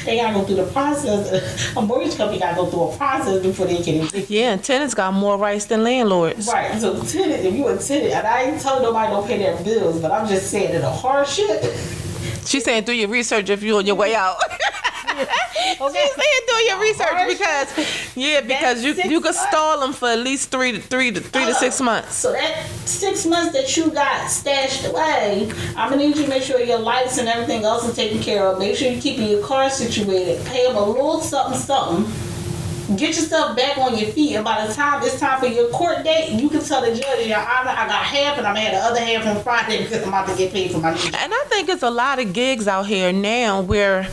They gotta go through the process. A mortgage company gotta go through a process before they can evict you. Yeah, and tenants got more rights than landlords. Right. So if you a tenant, and I ain't telling nobody don't pay their bills, but I'm just saying that a hardship. She's saying do your research if you're on your way out. Okay. She's saying do your research because you could stall them for at least three to 6 months. So that 6 months that you got stashed away, I'm gonna need you to make sure your lights and everything else is taken care of. Make sure you're keeping your car situated. Pay them a little something. Get yourself back on your feet, and by the time it's time for your court date, you can tell the judge, Your Honor, I got half, and I'm gonna have the other half on Friday because I'm about to get paid for my new job. And I think it's a lot of gigs out here now where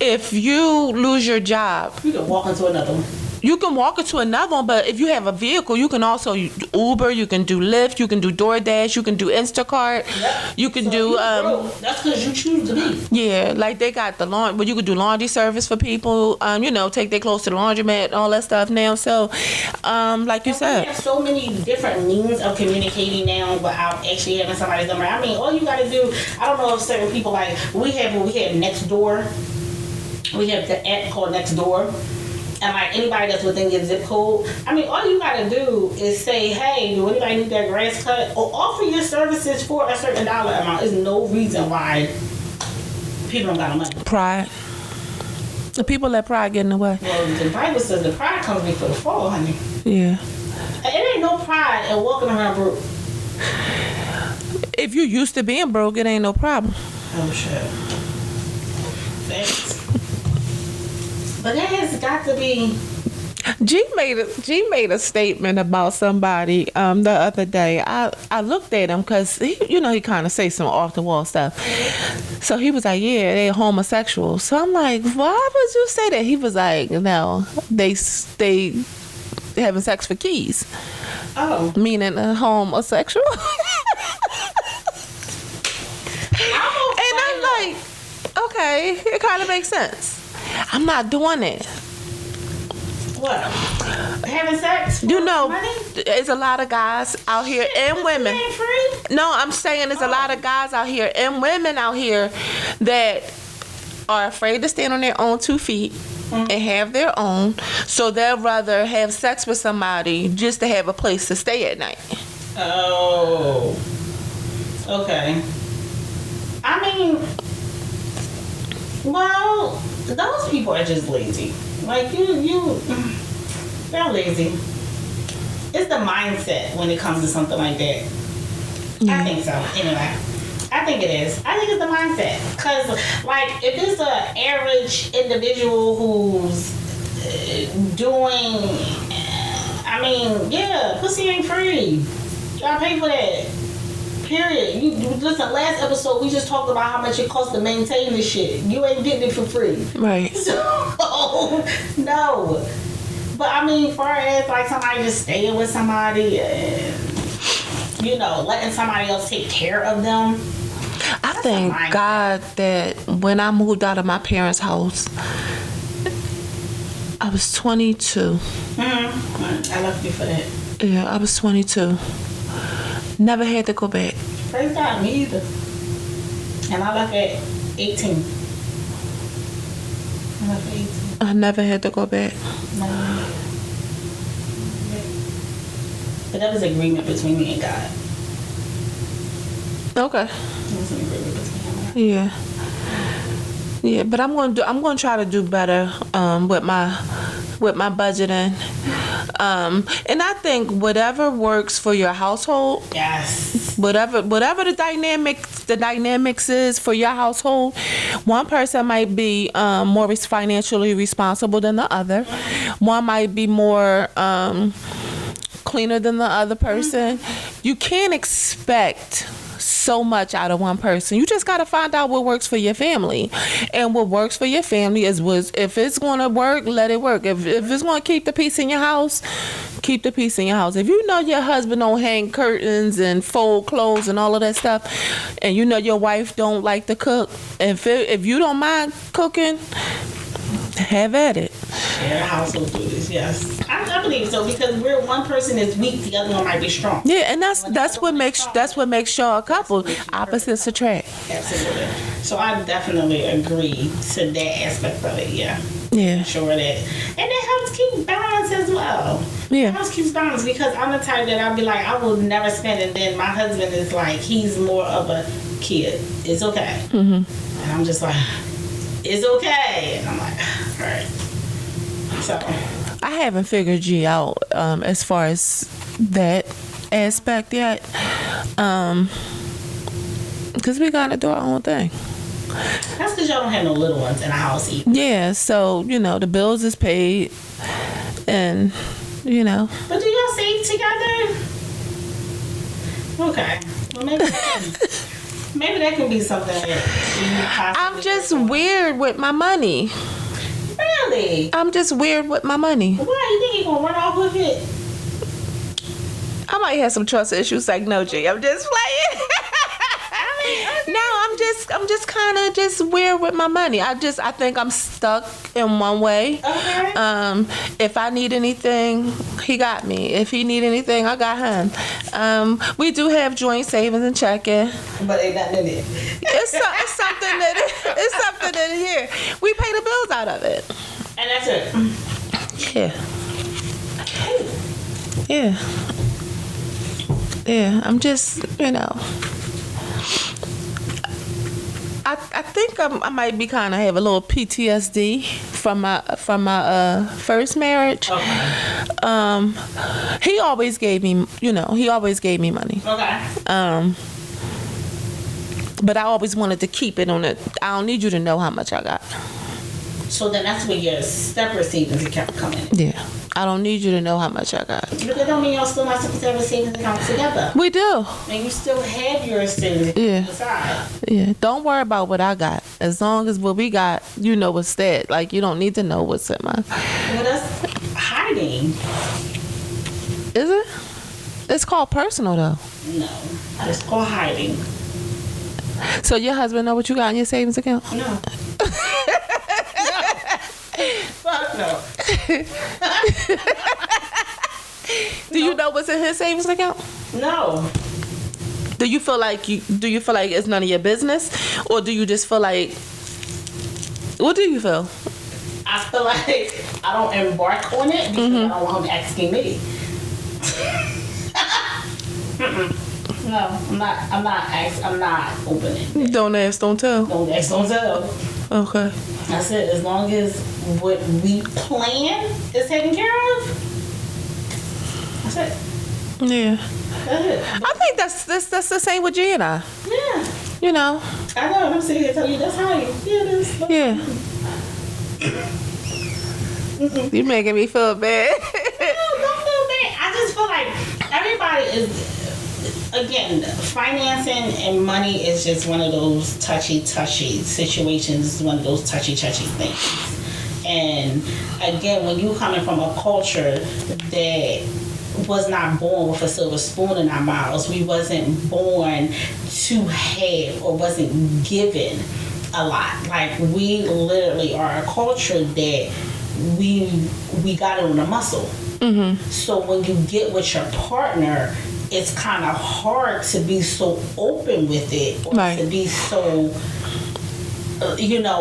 if you lose your job, you can walk into another one. You can walk into another one, but if you have a vehicle, you can also Uber, you can do Lyft, you can do DoorDash, you can do Instacart, you can do. That's because you choose to be. Yeah, like they got the laundry, but you could do laundry service for people. Take their clothes to the laundromat, all that stuff now. So, like you said, we have so many different means of communicating now without actually having somebody's number. I mean, all you got to do. I don't know if certain people like we have Nextdoor. We have the app called Nextdoor. And like anybody that's within your zip code, I mean, all you gotta do is say, hey, do anybody need their grass cut? Or offer your services for a certain dollar amount. There's no reason why people don't got no money. Pride. The people let pride get in the way. Well, the Bible says the pride comes before the fall, honey. Yeah. It ain't no pride in walking around broke. If you used to being broke, it ain't no problem. Oh, shit. Thanks. But that has got to be. G made a statement about somebody the other day. I looked at him because he kind of say some off the wall stuff. So he was like, "Yeah, they're homosexual." So I'm like, "Why would you say that?" He was like, "No, they having sex for keys." Oh, meaning a homosexual. And I'm like, okay, it kind of makes sense. I'm not doing it. What? Having sex? Money? There's a lot of guys out here and women. Free? No, I'm saying there's a lot of guys out here and women out here that are afraid to stand on their own 2 feet and have their own. So they'll rather have sex with somebody just to have a place to stay at night. Oh. Okay. I mean, well, those people are just lazy. Like, they're lazy. It's the mindset when it comes to something like that. Yeah. I think so. Anyway, I think it is. I think it's the mindset. Because, like, if it's an average individual who's doing, pussy ain't free. Y'all pay for that. Period. You listen, last episode we just talked about how much it costs to maintain this shit. You ain't getting it for free. Right. So, no. But far as like somebody just staying with somebody and, letting somebody else take care of them. I thank God that when I moved out of my parents' house, I was 22. Mm-hmm. I love you for that. Yeah, I was 22. Never had to go back. Praise God, me either. And I left at 18. I left at 18. I never had to go back. No. But that was an agreement between me and God. Okay. It was an agreement between him and God. Yeah. Yeah, but I'm gonna try to do better with my budgeting. And I think whatever works for your household. Yes. Whatever the dynamics is for your household, one person might be more financially responsible than the other. One might be more cleaner than the other person. You can't expect so much out of one person. You just got to find out what works for your family. And what works for your family is if it's going to work, let it work. If it's going to keep the peace in your house, keep the peace in your house. If you know your husband don't hang curtains and fold clothes and all of that stuff, and you know your wife don't like to cook, if you don't mind cooking, have at it. Share household duties, yes. I believe so, because where one person is weak, the other one might be strong. Yeah, and that's what makes y'all a couple. Opposites attract. Absolutely. So I definitely agree to that aspect of it. Yeah. Yeah. Sure that, and that helps keep balance as well. Yeah. It helps keep balance, because I'm the type that I'll be like, I will never spend, and then my husband is like, he's more of a kid. It's okay. And I'm just like, it's okay, and I'm like, all right. So I haven't figured G out as far as that aspect yet, because we gotta do our own thing. that's because y'all don't have no little ones in the house either. Yeah, so the bills is paid, and But do y'all save together? Okay. Well, maybe that can be something that you possibly. I'm just weird with my money. Really? I'm just weird with my money. Why? You think you're gonna run off with it? I might have some trust issues. Like, no, G, I'm just playing. No, I'm just kind of just weird with my money. I think I'm stuck in one way. Okay. If I need anything, he got me. If he need anything, I got him. We do have joint savings and checking. But ain't nothing in it. It's something in here. We pay the bills out of it. And that's it. Yeah. Yeah. I'm just, I think I might be kind of have a little PTSD from my first marriage. Okay. He always gave me, money. Okay. But I always wanted to keep it on it. I don't need you to know how much I got. So then that's where your separate savings account come in. Yeah. I don't need you to know how much I got. But that don't mean y'all still not supposed to have a savings account together. We do. And you still have your savings account on the side. Yeah. Don't worry about what I got. As long as what we got, what's that. Like, you don't need to know what's in mine. Well, that's hiding. Is it? It's called personal, though. No. It's called hiding. So your husband know what you got in your savings account? No. Fuck no. Do you know what's in his savings account? No. Do you feel like it's none of your business, or do you just feel like? What do you feel? I feel like I don't embark on it because I don't want him asking me. No, I'm not opening. Don't ask, don't tell. Don't ask, don't tell. Okay. That's it. As long as what we plan is taken care of, that's it. Yeah. That's it. I think that's the same with G and I. Yeah. You know. I know. I'm sitting here telling you that's how you feel this. Yeah. You making me feel bad. No, don't feel bad. I just feel like everybody is. Again, financing and money is just one of those touchy situations. It's one of those touchy things. And again, when you coming from a culture that was not born with a silver spoon in our mouths, we wasn't born to have or wasn't given a lot. Like, we literally are a culture that we got it on the muscle. Mm-hmm. So when you get with your partner, it's kind of hard to be so open with it, or to be so,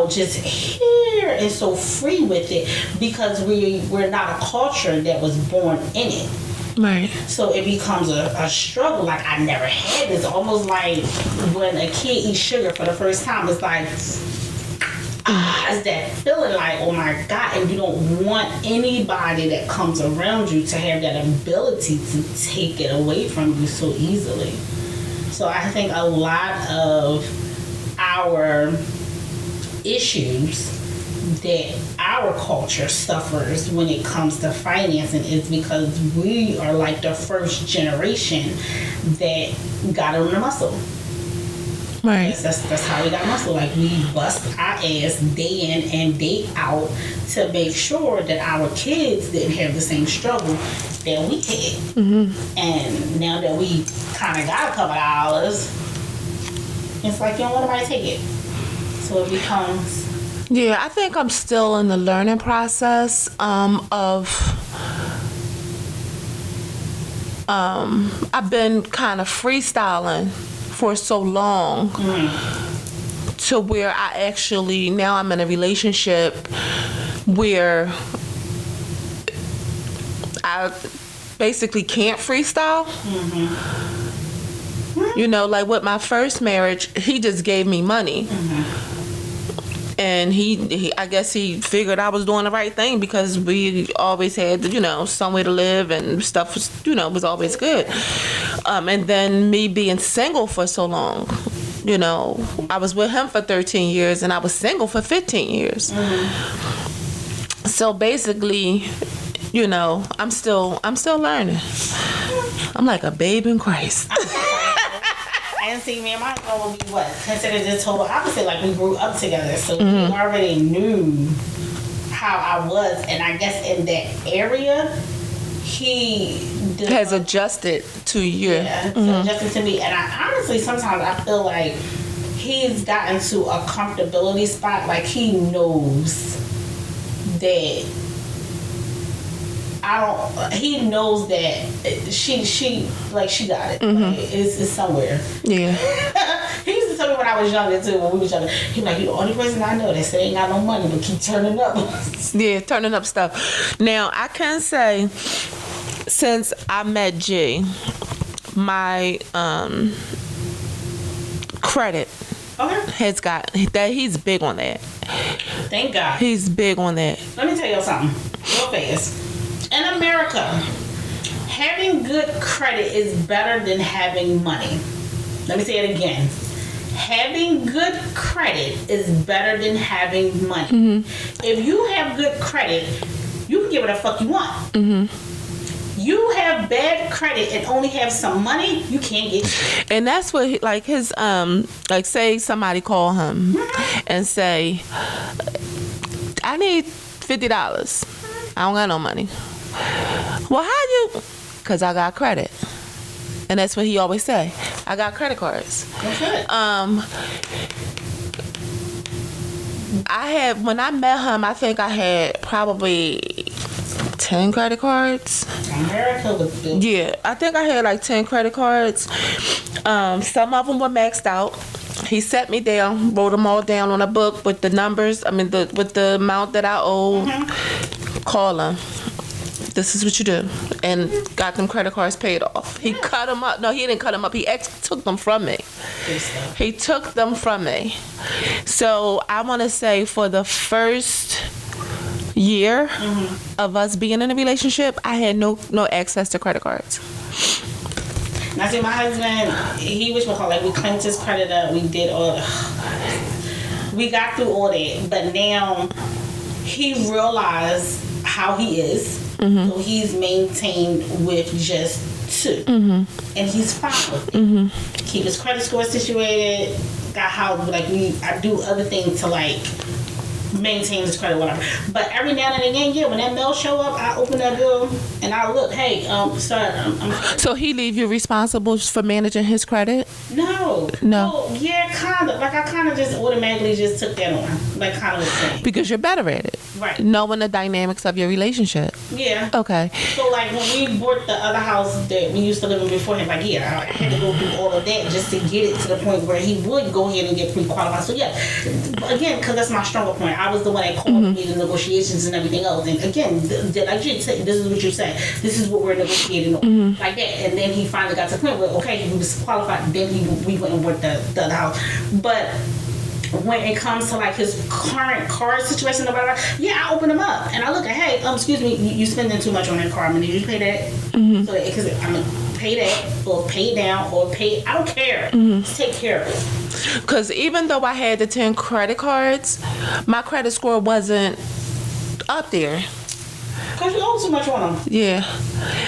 just here and so free with it, because we're not a culture that was born in it. Right. So it becomes a struggle. Like, I never had this. Almost like when a kid eats sugar for the first time, it's like, it's that feeling like, oh my God, and you don't want anybody that comes around you to have that ability to take it away from you so easily. So I think a lot of our issues that our culture suffers when it comes to financing is because we are like the first generation that got on the muscle. Right. That's how we got muscle. Like, we bust our ass day in and day out to make sure that our kids didn't have the same struggle that we had. Mm-hmm. And now that we kind of got a couple of dollars, it's like you don't want nobody to take it. So it becomes... Yeah, I think I'm still in the learning process of... I've been kind of freestyling for so long to where now I'm in a relationship where I basically can't freestyle. Mm-hmm. Like with my first marriage, he just gave me money. Mm-hmm. And he I guess he figured I was doing the right thing because we always had, somewhere to live and stuff was, was always good. And then me being single for so long, I was with him for 13 years and I was single for 15 years. Mm-hmm. So basically, I'm still learning. I'm like a babe in Christ. And see, me and my husband will be considered the total opposite. Like, we grew up together, so we already knew how I was, and I guess in that area, he has adjusted to you. Yeah, adjusted to me, and I honestly sometimes I feel like he's gotten to a comfortability spot. Like, he knows that. He knows that she got it. Mm-hmm. Like, it's somewhere. Yeah. He used to tell me when I was younger too, when we was younger. He was like, you're the only person I know that said ain't got no money but keep turning up. Yeah, turning up stuff. Now, I can say, since I met G, my credit has got that. He's big on that. Thank God. He's big on that. Let me tell you something real fast. In America, having good credit is better than having money. Let me say it again. Having good credit is better than having money. Mm-hmm. If you have good credit, you can get what the fuck you want. Mm-hmm. You have bad credit and only have some money, you can't get shit. And that's what, say somebody call him and say, I need $50. I don't got no money. Well, because I got credit. And that's what he always say. I got credit cards. Okay. When I met him, I think I had probably 10 credit cards. America was built. Yeah, I think I had like 10 credit cards. Some of them were maxed out. He sat me down, wrote them all down on a book with the numbers, with the amount that I owe. Mm-hmm. Call him. This is what you do. And got them credit cards paid off. He cut them up. No, he didn't cut them up. He took them from me. He took them from me. So I want to say for the first year of us being in a relationship, I had no access to credit cards. Now, see, my husband, he was like, we cleaned his credit up. We did all we got through all that. But now he realized how he is. Mm-hmm. So he's maintained with just 2. Mm-hmm. And he's fine with it. Mm-hmm. Keep his credit score situated. Got how, I do other things to, maintain his credit, whatever. But every now and again, yeah, when that mail show up, I open that bill and I look. Hey, sir, I'm So he leave you responsible for managing his credit? No. No. Well, yeah, kind of. Like, I kind of just automatically just took that on. Like, kind of the thing. Because you're better at it. Right. Knowing the dynamics of your relationship. Yeah. Okay. So, like, when we bought the other house that we used to live in beforehand, like, yeah, I had to go through all of that just to get it to the point where he would go ahead and get pre-qualified. So, yeah, again, because that's my stronger point. I was the one that called me the negotiations and everything else. And again, like you said, this is what you said. This is what we're negotiating on. Like that. And then he finally got to the point where, okay, he was qualified. Then we went and bought the other house. But when it comes to like his current car situation, yeah, I open him up and I look at, hey, excuse me, you spending too much on that car. I'm gonna need you to pay that. So because I'm gonna pay that or pay it down or pay. I don't care. Just take care of it. Because even though I had the 10 credit cards, my credit score wasn't up there. Because you owe too much on them. Yeah.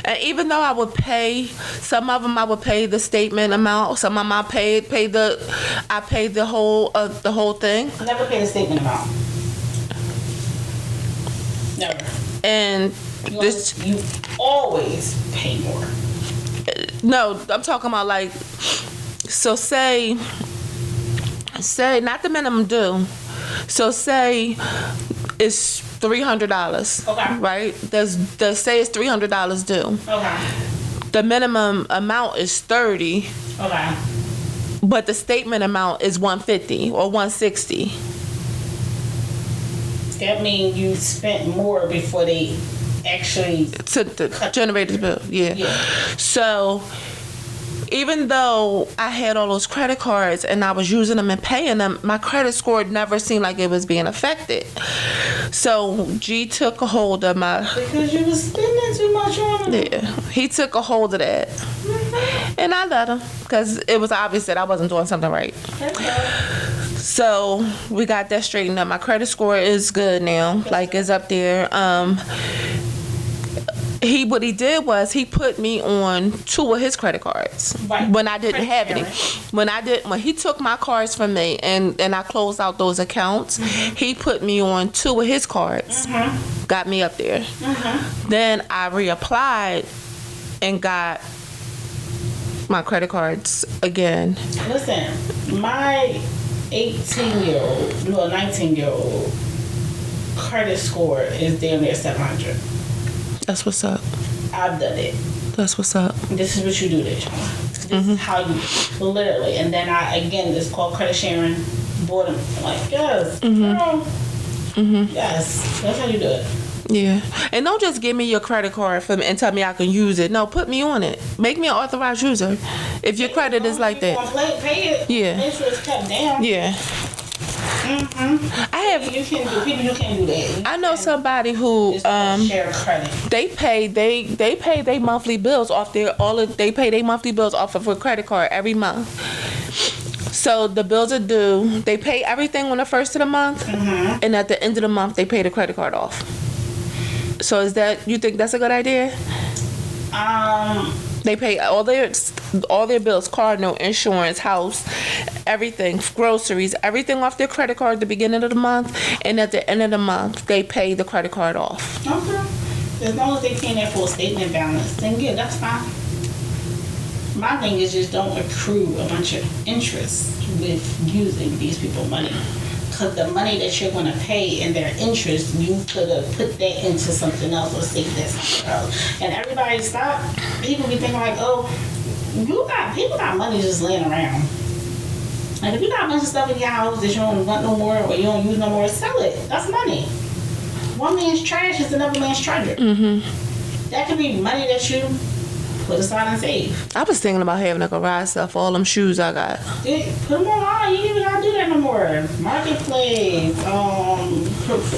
And even though I would pay, some of them I would pay the statement amount, some of them I paid the whole thing. Never paid the statement amount. Never. And you always pay more. No, I'm talking about like, so say not the minimum due. So say it's $300. Okay. Right? There's say it's $300 due. Okay. The minimum amount is $30. Okay. But the statement amount is $150 or $160. That means you spent more before they actually to generate the bill. Yeah. So even though I had all those credit cards and I was using them and paying them, my credit score never seemed like it was being affected. So G took a hold of my... Because you was spending too much on them. Yeah. He took a hold of that. And I let him because it was obvious that I wasn't doing something right. So we got that straightened up. My credit score is good now. Like, it's up there. What he did was he put me on 2 of his credit cards when I didn't have any. When he took my cards from me and I closed out those accounts, he put me on 2 of his cards. Got me up there. Then I reapplied and got my credit cards again. Listen, my 19-year-old credit score is damn near 700. That's what's up. I've done it. That's what's up. This is what you do, this is how you literally. And then it's called credit sharing. Bought them. I'm like, yes, girl. Yes, that's how you do it. Yeah. And don't just give me your credit card and tell me I can use it. No, put me on it. Make me an authorized user. If your credit is like that. Pay it. Yeah. Make sure it's kept down. Yeah. You can't do that. I know somebody who share credit. They pay their monthly bills off they pay their monthly bills off of a credit card every month. So the bills are due. They pay everything on the first of the month, and at the end of the month they pay the credit card off. So you think that's a good idea? They pay all their bills, car note, insurance, house, everything, groceries, everything off their credit card at the beginning of the month, and at the end of the month they pay the credit card off. Okay. As long as they pay their full statement balance, then yeah, that's fine. My thing is just don't accrue a bunch of interest with using these people's money. Because the money that you're going to pay in their interest, you could have put that into something else or saved that somewhere else. And everybody stop. People be thinking like, oh, people got money just laying around. Like if you got a bunch of stuff in your house that you don't want no more or you don't use no more, sell it. That's money. One man's trash is another man's treasure. That could be money that you put aside and save. I was thinking about having a garage sale for all them shoes I got. Put them online. You ain't even gotta do that no more. Marketplace,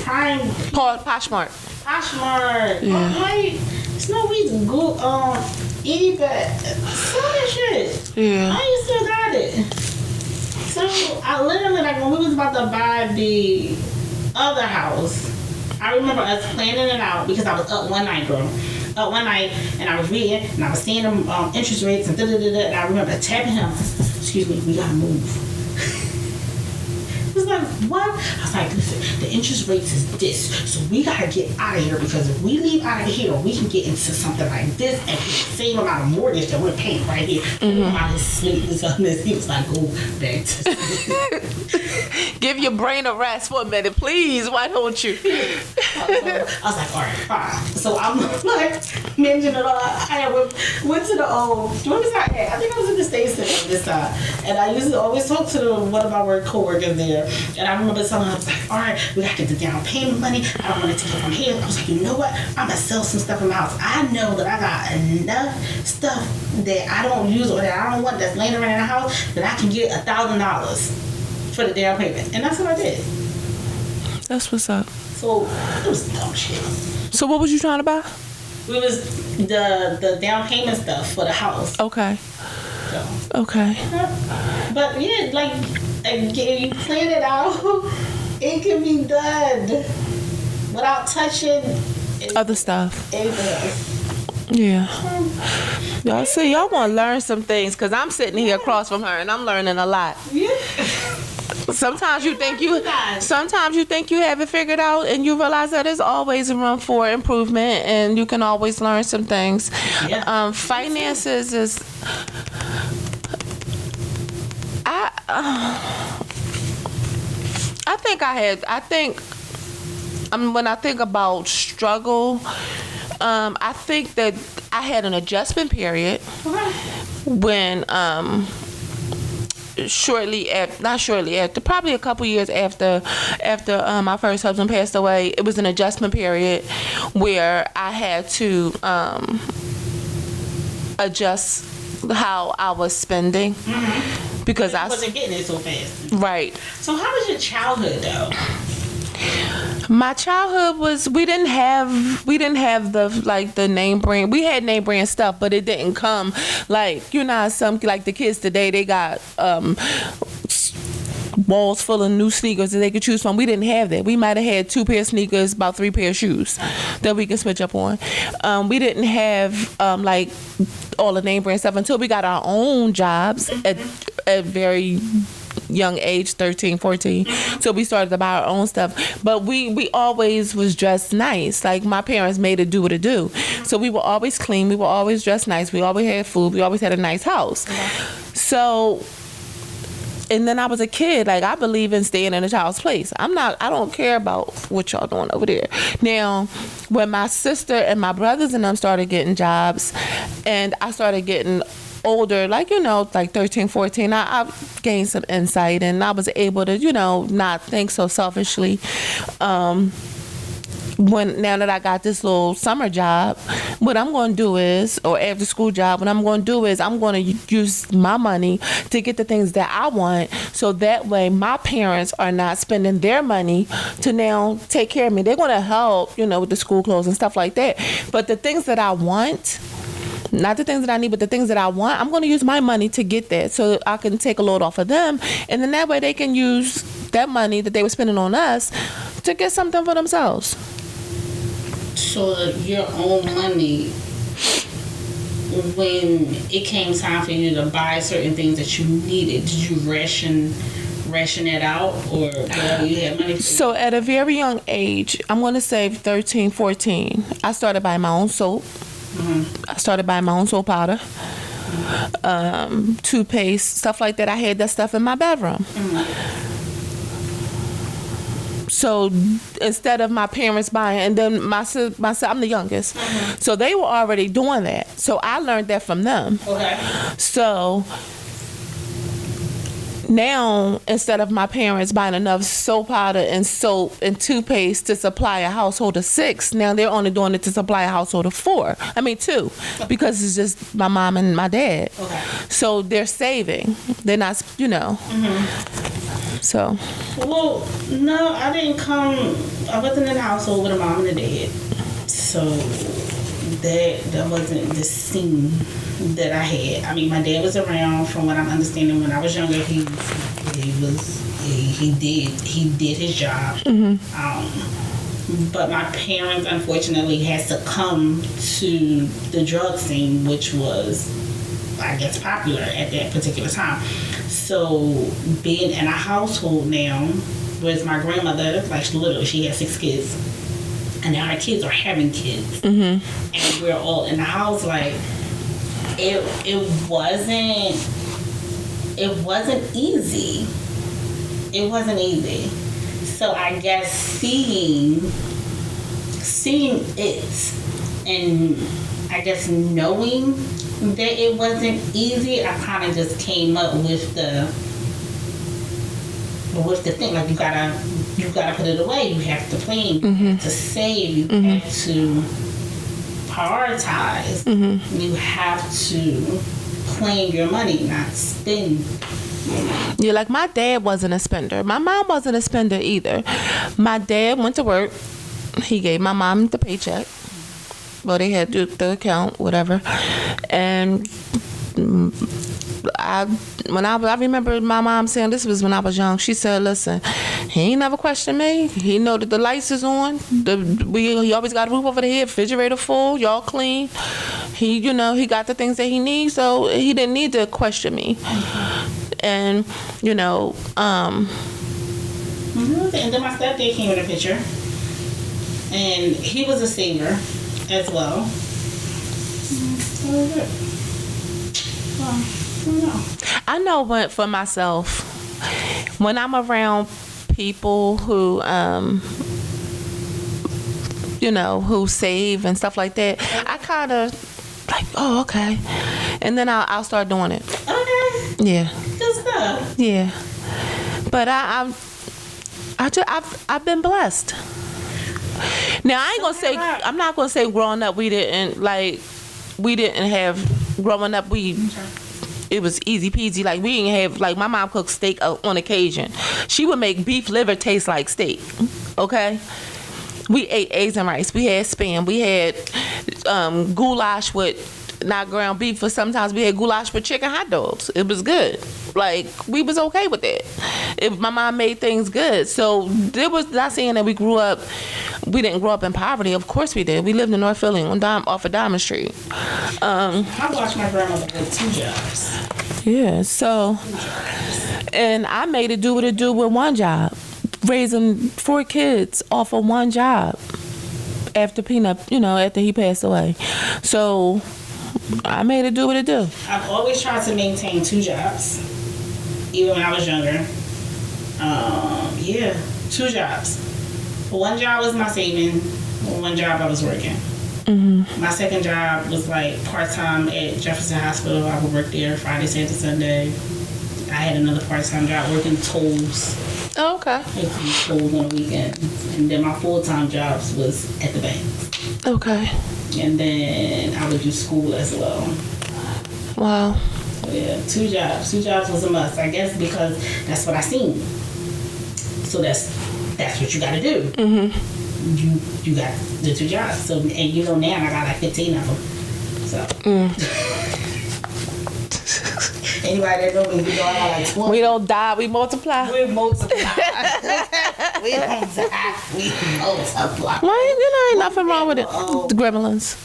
Prime, Poshmark. Yeah. Like, there's no reason to go eBay. Sell that shit. Yeah. I ain't still got it. So I literally, like, when we was about to buy the other house, I remember us planning it out because I was up one night, girl. And I was reading and I was seeing them interest rates and I remember tapping him. Excuse me, we gotta move. was like, what? I was like, listen, the interest rates is this, so we gotta get out of here, because if we leave out of here, we can get into something like this and pay the same amount of mortgage that we're paying right here. I was sleepless on this. He was like, go back to Give your brain a rest for a minute, please. Why don't you? I was like, all right, fine. So I'm like, managing it all. I went to the where was I at? I think I was in the States Center this time. And I used to always talk to one of my work coworkers there. And I remember telling her, I was like, all right, we got to get the down payment money. I don't want to take it from here. I was like, you know what? I'm going to sell some stuff in my house. I know that I got enough stuff that I don't use or that I don't want that's laying around in the house that I can get $1,000 for the down payment. And that's what I did. That's what's up. So it was dumb shit. So what was you trying to buy? It was the down payment stuff for the house. Okay. So. Okay. But yeah, like if you plan it out, it can be done without touching other stuff. Anything else. Yeah. Y'all see, y'all want to learn some things, because I'm sitting here across from her and I'm learning a lot. Yeah. Sometimes you think you have it figured out, and you realize that there's always room for improvement, and you can always learn some things. Yeah. Finances is when I think about struggle, I think that I had an adjustment period when probably a couple years after my first husband passed away. It was an adjustment period where I had to adjust how I was spending, because I wasn't getting it so fast. Right. So how was your childhood though? My childhood was, we didn't have the name brand. We had name brand stuff, but it didn't come like, some, like the kids today, they got walls full of new sneakers that they could choose from. We didn't have that. We might have had 2 pair of sneakers, about 3 pair of shoes that we could switch up on. We didn't have like all the name brand stuff until we got our own jobs at very young age, 13, 14. So we started to buy our own stuff. But we always was dressed nice. Like, my parents made it do what it do. So we were always clean. We were always dressed nice. We always had food. We always had a nice house. So, and then I was a kid. Like, I believe in staying in a child's place. I don't care about what y'all doing over there. Now, when my sister and my brothers and them started getting jobs, and I started getting older, like 13, 14, I gained some insight, and I was able to not think so selfishly. Now that I got this little summer job, what I'm going to do is, or after school job, what I'm going to do is I'm going to use my money to get the things that I want, so that way my parents are not spending their money to now take care of me. They're going to help, with the school clothes and stuff like that. But the things that I want, not the things that I need, but the things that I want, I'm going to use my money to get that, so I can take a load off of them. And then that way they can use that money that they were spending on us to get something for themselves. So your own money, when it came time for you to buy certain things that you needed, did you ration it out, or whatever you had money for? So at a very young age, I'm going to say 13, 14, I started buying my own soap. I started buying my own soap powder, toothpaste, stuff like that. I had that stuff in my bedroom. So instead of my parents buying, and then my son, I'm the youngest, so they were already doing that. So I learned that from them. Okay. So now, instead of my parents buying enough soap powder and soap and toothpaste to supply a household of 6, now they're only doing it to supply a household of 2, because it's just my mom and my dad. Okay. So they're saving. They're not, So. Well, no, I wasn't in the household with a mom and a dad. So that wasn't the scene that I had. I mean, my dad was around, from what I'm understanding. When I was younger, he did his job. But my parents, unfortunately, had succumbed to the drug scene, which was, I guess, popular at that particular time. So being in a household now with my grandmother, like literally she had 6 kids, and now our kids are having kids, and we're all in the house. Like it wasn't easy. It wasn't easy. So I guess seeing it, and I guess knowing that it wasn't easy, I kind of just came up with the thing. Like you gotta put it away. You have to plan. You have to save. You have to prioritize. You have to plan your money, not spend. Yeah, like my dad wasn't a spender. My mom wasn't a spender either. My dad went to work. He gave my mom the paycheck. Well, they had the account, whatever. And I remember my mom saying, this was when I was young. She said, "Listen, he ain't never questioned me. He know that the lights is on. He always got a roof over the head, refrigerator full, y'all clean. He got the things that he needs, so he didn't need to question me." And and then my stepdad came in the picture, and he was a saver as well. I know what for myself, when I'm around people who who save and stuff like that, I kind of like, oh, okay, and then I'll start doing it. Okay. Yeah. Good stuff. Yeah. But I've been blessed. Now I'm not gonna say growing up we didn't have growing up it was easy peasy. Like we didn't have, like my mom cooked steak on occasion. She would make beef liver taste like steak. Okay. We ate eggs and rice. We had spam. We had goulash with not ground beef, but sometimes we had goulash with chicken hot dogs. It was good. Like we was okay with that. If my mom made things good. So there was not saying that we didn't grow up in poverty. Of course we did. We lived in North Philly off of Diamond Street. I watched my grandmother work 2 jobs. Yeah, so and I made it do what it do with one job. Raising 4 kids off of one job after after he passed away. So I made it do what it do. I've always tried to maintain 2 jobs, even when I was younger. 2 jobs. One job was my saving. One job I was working. My second job was like part-time at Jefferson Hospital. I would work there Friday, Saturday, Sunday. I had another part-time job working tolls. Oh, okay. Tolls on the weekends. And then my full-time jobs was at the bank. Okay. And then I would do school as well. Wow. So yeah, 2 jobs. 2 jobs was a must, I guess, because that's what I seen. So that's what you got to do. You got the 2 jobs. So and now I got like 15 of them. So. Anybody that know me, we know I got like 20. We don't die, we multiply. We multiply. We don't die, we multiply. Well, ain't nothing wrong with it. The gremlins.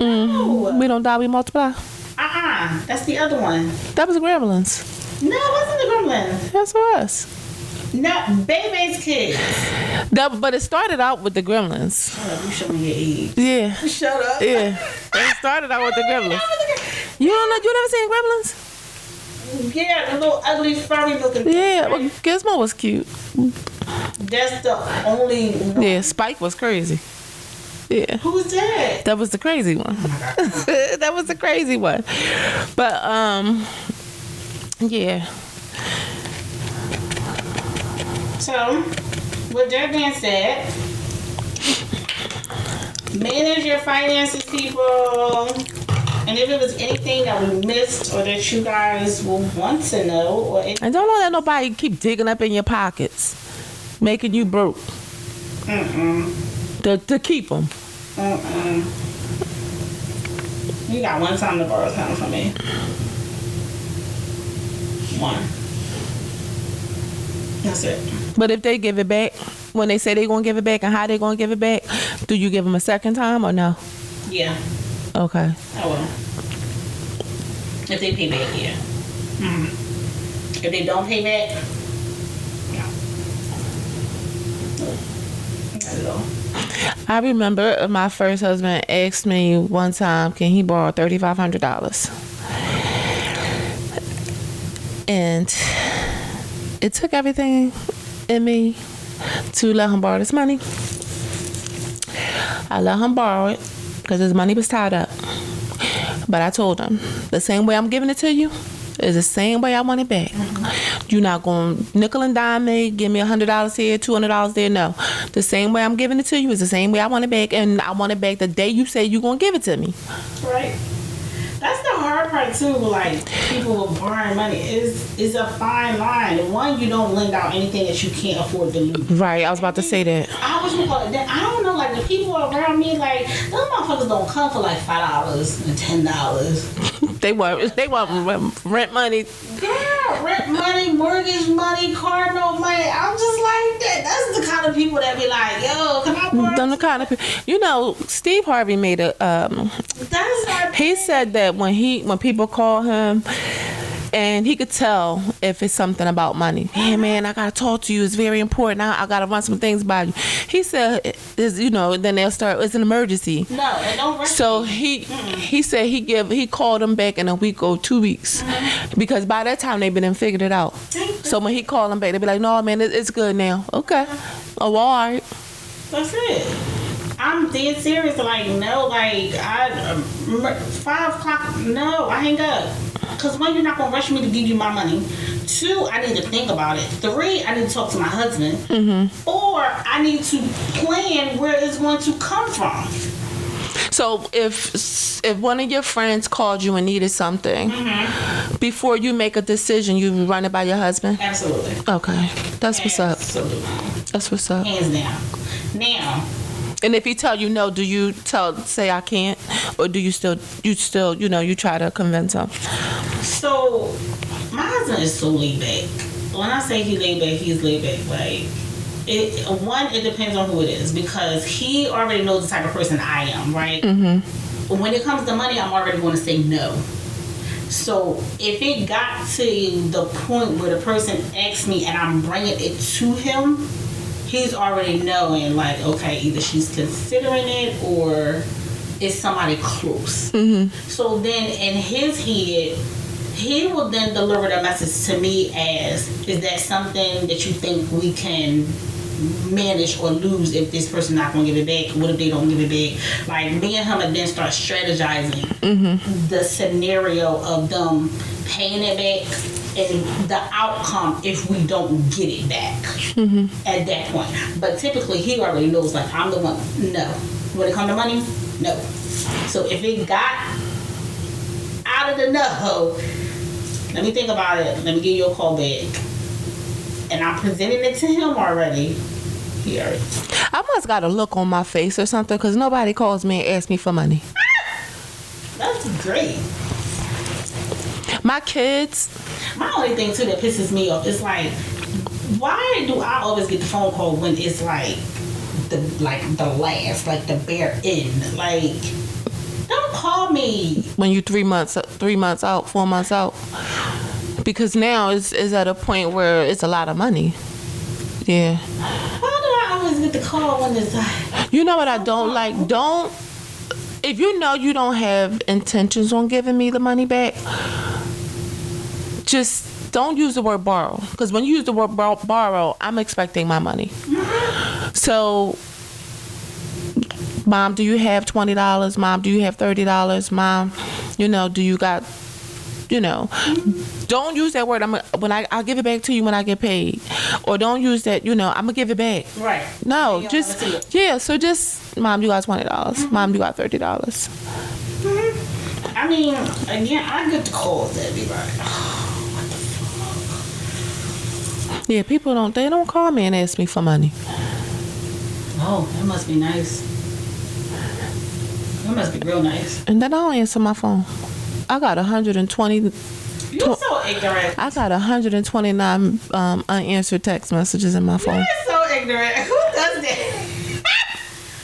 No. We don't die, we multiply. That's the other one. That was the gremlins. No, it wasn't the gremlins. That's for us. No, Baby's kids. But it started out with the gremlins. Shut up, you show me your age. Yeah. Shut up. Yeah. It started out with the gremlins. You never seen gremlins? Yeah, the little ugly furry looking. Yeah, well, Gizmo was cute. That's the only one. Yeah, Spike was crazy. Yeah. Who was that? That was the crazy one. Oh my God. That was the crazy one. But yeah. So, with that being said, manage your finances, people. And if it was anything that we missed or that you guys will want to know, and don't let nobody keep digging up in your pockets, making you broke. To keep them. You got one time to borrow something from me. One. That's it. But if they give it back, when they say they're going to give it back and how they're going to give it back, do you give them a second time or no? Yeah. Okay. I will. If they pay back, yeah. If they don't pay back, not at all. I remember my first husband asked me one time, can he borrow $3,500? And it took everything in me to let him borrow this money. I let him borrow it because his money was tied up. But I told him, the same way I'm giving it to you is the same way I want it back. You're not going to nickel and dime me, give me $100 here, $200 there. No. The same way I'm giving it to you is the same way I want it back. And I want it back the day you say you're going to give it to me. Right. That's the hard part too. Like people with borrowing money is a fine line. One, you don't lend out anything that you can't afford to lose. Right, I was about to say that. I was gonna call it. I don't know. Like the people around me, like those motherfuckers don't come for like $5 and $10. They want rent money. Girl, rent money, mortgage money, car note money. I'm just like that. That's the kind of people that be like, yo, can I borrow? Them the kind of people. You know, Steve Harvey made a. That's not. He said that when people call him, and he could tell if it's something about money. Hey man, I gotta talk to you. It's very important. I gotta run some things by you. He said, then they'll start. It's an emergency. No, and don't rush. So he said he called them back in a week or 2 weeks, because by that time they've been and figured it out. So when he called them back, they be like, no man, it's good now. Okay, oh all right. That's it. I'm dead serious. Like no, like 5 o'clock. No, I hang up. Cause one, you're not gonna rush me to give you my money. 2, I need to think about it. 3, I need to talk to my husband. 4, I need to plan where it's going to come from. So if one of your friends called you and needed something, before you make a decision, you run it by your husband? Absolutely. Okay, that's what's up. Absolutely. That's what's up. Hands down. Now. And if he tell you no, do you say I can't, or do you still you try to convince him? So my husband is so laid back. When I say he laid back, he's laid back. Like it depends on who it is, because he already knows the type of person I am, right? But when it comes to money, I'm already going to say no. So if it got to the point where the person asks me and I'm bringing it to him, he's already knowing, like, okay, either she's considering it or it's somebody close. So then in his head, he will then deliver the message to me as, is that something that you think we can manage or lose if this person not going to give it back? What if they don't give it back? Like, me and him would then start strategizing the scenario of them paying it back and the outcome if we don't get it back at that point. But typically, he already knows, like, I'm the one. No. When it comes to money, no. So if it got out of the no, let me think about it. Let me give you a call back. And I'm presenting it to him already. He already. I must got a look on my face or something, because nobody calls me and asks me for money. That's great. My kids. My only thing too that pisses me off is like, why do I always get the phone call when it's like the last, like the bare end? Like, don't call me When you 3 months out, 4 months out. Because now it's at a point where it's a lot of money. Yeah. Why do I always get the call when it's like... You know what I don't like? If you know you don't have intentions on giving me the money back, just don't use the word borrow. Because when you use the word borrow, I'm expecting my money. So, Mom, do you have $20? Mom, do you have $30? Mom, do you got... don't use that word. I'll give it back to you when I get paid, or don't use that. I'm gonna give it back. Right. No, So just, Mom, you got $20. Mom, you got $30. I mean, again, I get the calls that be like, oh, what the fuck? Yeah, people don't call me and ask me for money. Oh, that must be nice. That must be real nice. And then I don't answer my phone. I got 120. You're so ignorant. I got 129 unanswered text messages in my phone. You're so ignorant. Who does that?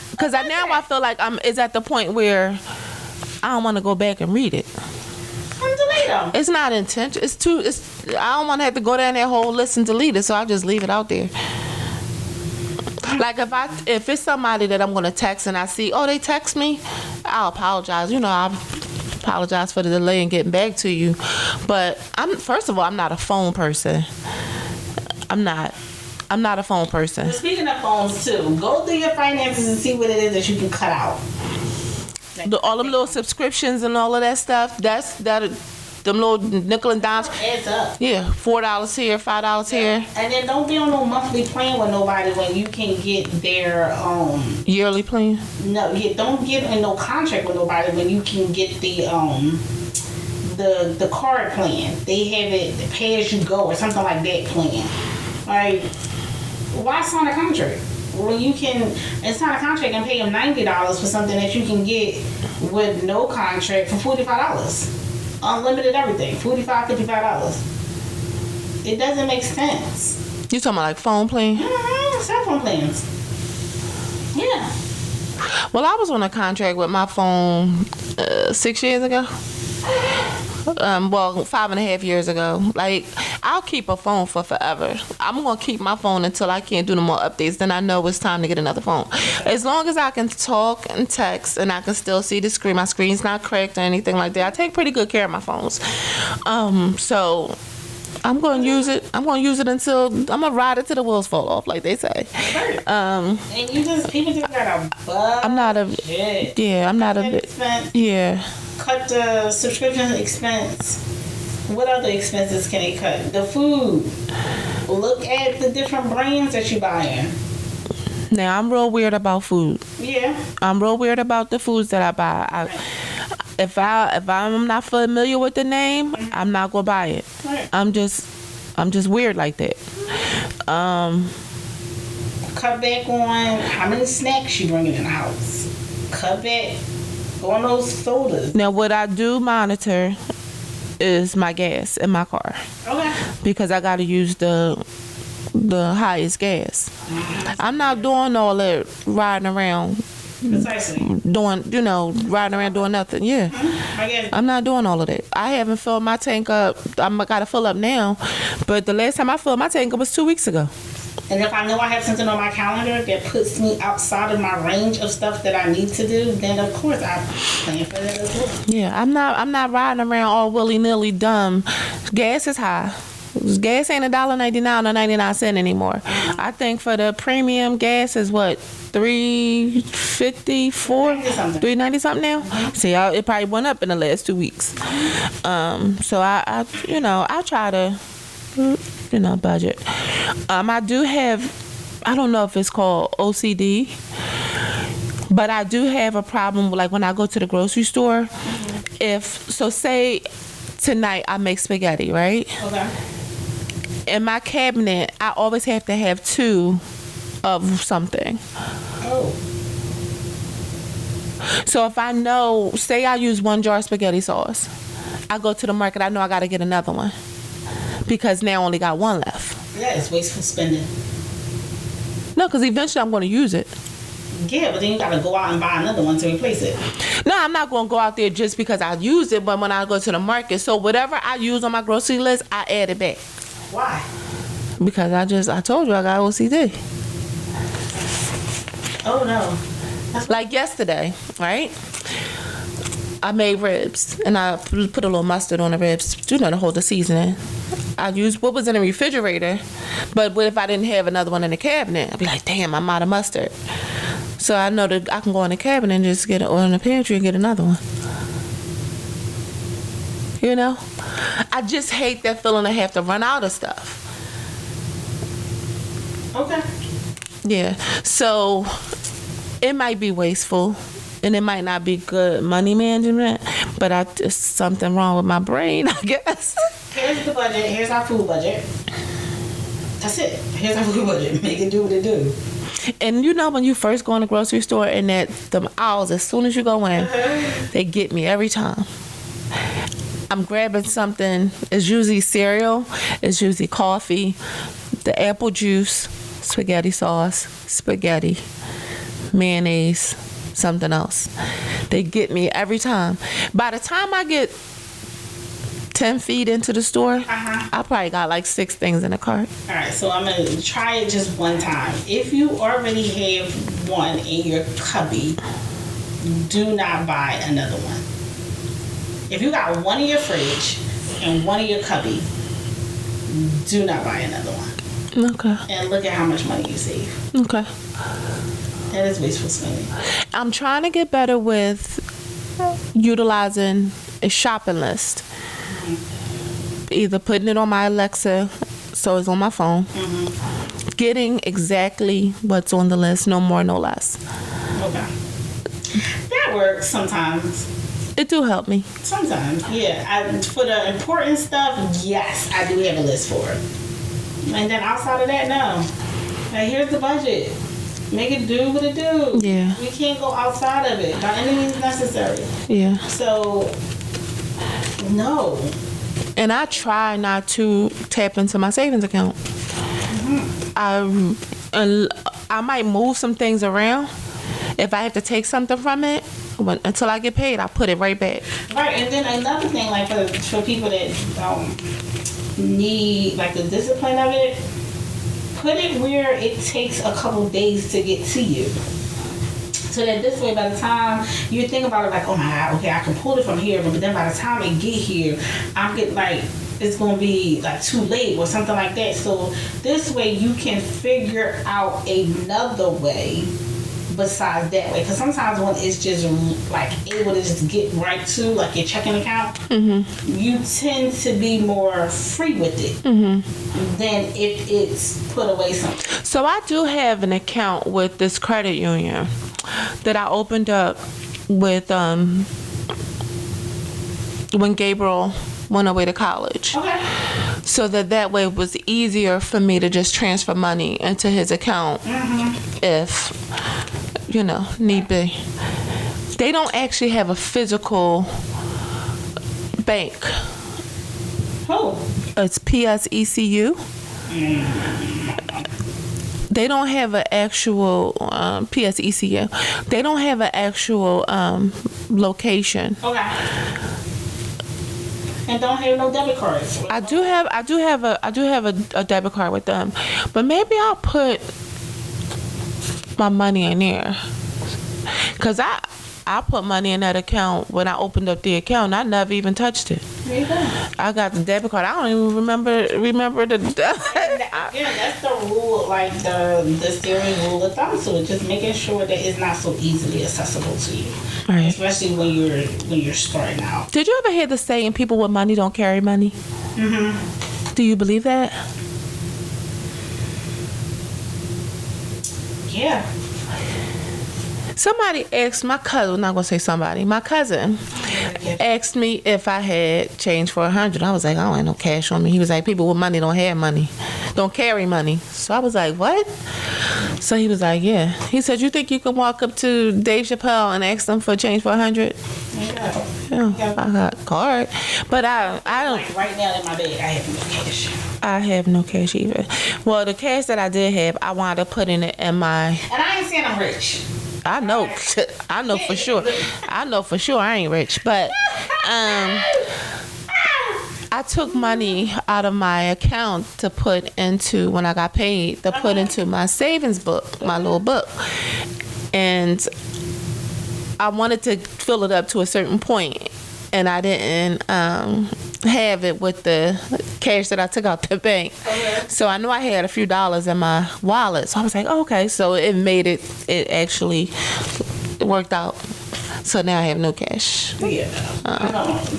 Because now I feel like it's at the point where I don't want to go back and read it. Delete them. It's not intention. I don't want to have to go down that whole list and delete it, so I just leave it out there. Like if it's somebody that I'm gonna text and I see, they text me, I'll apologize. I apologize for the delay in getting back to you. But first of all, I'm not a phone person. I'm not a phone person. Well, speaking of phones too, go through your finances and see what it is that you can cut out. All them little subscriptions and all of that stuff. Them little nickel and dimes. Adds up. Yeah, $4 here, $5 here. And then don't be on no monthly plan with nobody when you can get their yearly plan. No, don't get in no contract with nobody when you can get the card plan. They have it pay as you go or something like that plan. Like, why sign a contract when you can sign a contract and pay them $90 for something that you can get with no contract for $45? Unlimited everything, $45, $55. It doesn't make sense. You talking about like phone plan? Mm-hmm, cell phone plans. Yeah. Well, I was on a contract with my phone 6 years ago. 5.5 years ago. Like, I'll keep a phone for forever. I'm gonna keep my phone until I can't do no more updates. Then I know it's time to get another phone. As long as I can talk and text and I can still see the screen, my screen's not cracked or anything like that. I take pretty good care of my phones. So I'm gonna use it. I'm gonna ride it till the wheels fall off, like they say. And people just got a budget. I'm not a yeah. Cut the subscription expense. What other expenses can they cut? The food. Look at the different brands that you buying. Now, I'm real weird about food. Yeah. I'm real weird about the foods that I buy. If I'm not familiar with the name, I'm not gonna buy it. Right. I'm just weird like that. Cut back on how many snacks you bringing in the house. Cut back on those sodas. Now, what I do monitor is my gas in my car. Okay. Because I gotta use the highest gas. I'm not doing all that riding around. Precisely. Riding around doing nothing. Yeah. I'm not doing all of that. I haven't filled my tank up. I gotta fill up now. But the last time I filled my tank up was 2 weeks ago. And if I know I have something on my calendar that puts me outside of my range of stuff that I need to do, then of course I plan for that as well. Yeah, I'm not riding around all willy-nilly dumb. Gas is high. Gas ain't $1.99 or 99 cents anymore. I think for the premium gas is what, $3.54, $3.90 something now. See, it probably went up in the last 2 weeks. So I try to budget. I do have, I don't know if it's called OCD, but I do have a problem like when I go to the grocery store. Say tonight I make spaghetti, right? Okay. In my cabinet, I always have to have 2 of something. Oh. So if I know, say I use 1 jar of spaghetti sauce, I go to the market, I know I got to get another one because now I only got 1 left. Yeah, it's wasteful spending. No, because eventually I'm going to use it. Yeah, but then you got to go out and buy another one to replace it. No, I'm not going to go out there just because I use it, but when I go to the market, so whatever I use on my grocery list, I add it back. Why? Because I told you I got OCD. Oh, no. Like yesterday, right? I made ribs, and I put a little mustard on the ribs, to hold the seasoning. I used what was in the refrigerator, but what if I didn't have another one in the cabinet? I'd be like, damn, I'm out of mustard. So I know that I can go in the cabinet and just get it, or in the pantry and get another one. I just hate that feeling I have to run out of stuff. Okay. Yeah. So it might be wasteful and it might not be good money management, but it's something wrong with my brain, I guess. Here's the budget. Here's our food budget. That's it. Here's our food budget. Make it do what it do. And when you first go in the grocery store and them aisles, as soon as you go in, they get me every time. I'm grabbing something. It's usually cereal. It's usually coffee, the apple juice, spaghetti sauce, spaghetti, mayonnaise, something else. They get me every time. By the time I get 10 feet into the store, I probably got like 6 things in the cart. All right, so I'm going to try it just one time. If you already have one in your cubby, do not buy another one. If you got one in your fridge and one in your cubby, do not buy another one. Okay. And look at how much money you save. Okay. That is wasteful spending. I'm trying to get better with utilizing a shopping list. Either putting it on my Alexa so it's on my phone. Getting exactly what's on the list, no more, no less. Okay. That works sometimes. It do help me. Sometimes, yeah. For the important stuff, yes, I do have a list for it. And then outside of that, no. Like, here's the budget. Make it do what it do. Yeah. We can't go outside of it by any means necessary. Yeah. So, no. And I try not to tap into my savings account. I might move some things around. If I have to take something from it, until I get paid, I put it right back. Right, and then another thing, like for people that need like the discipline of it, put it where it takes a couple days to get to you. So that this way, by the time you think about it, like, oh my God, okay, I can pull it from here, but then by the time it get here, I'm get like it's gonna be like too late or something like that. So this way, you can figure out another way besides that way, because sometimes when it's just like able to just get right to like your checking account, you tend to be more free with it than if it's put away something. So I do have an account with this credit union that I opened up with when Gabriel went away to college. Okay. So that way it was easier for me to just transfer money into his account if, need be. They don't actually have a physical bank. Oh. It's PSECU. They don't have an actual PSECU. They don't have an actual location. Okay. And don't have no debit cards. I do have a debit card with them, but maybe I'll put my money in there, cause I put money in that account when I opened up the account. And I never even touched it. There you go. I got the debit card. I don't even remember the. Yeah, that's the rule, like the steering rule of thumb. So just making sure that it's not so easily accessible to you, Right. especially when you're starting out. Did you ever hear the saying, "People with money don't carry money"? Do you believe that? Yeah. Somebody asked my cousin. I'm not gonna say somebody. My cousin asked me if I had change for $100. I was like, I don't have no cash on me. He was like, people with money don't have money, don't carry money. So I was like, what? So he was like, yeah. He said, you think you can walk up to Dave Chappelle and ask them for change for $100? Yeah, I got a card, but I don't. Like right now in my bag, I have no cash. I have no cash either. Well, the cash that I did have, I wound up putting it in my. And I ain't saying I'm rich. I know for sure. I know for sure I ain't rich, but I took money out of my account to put into, when I got paid, to put into my savings book, my little book, and I wanted to fill it up to a certain point, and I didn't have it with the cash that I took out the bank. So I know I had a few dollars in my wallet. So I was like, oh, okay. So it actually worked out. So now I have no cash. Yeah.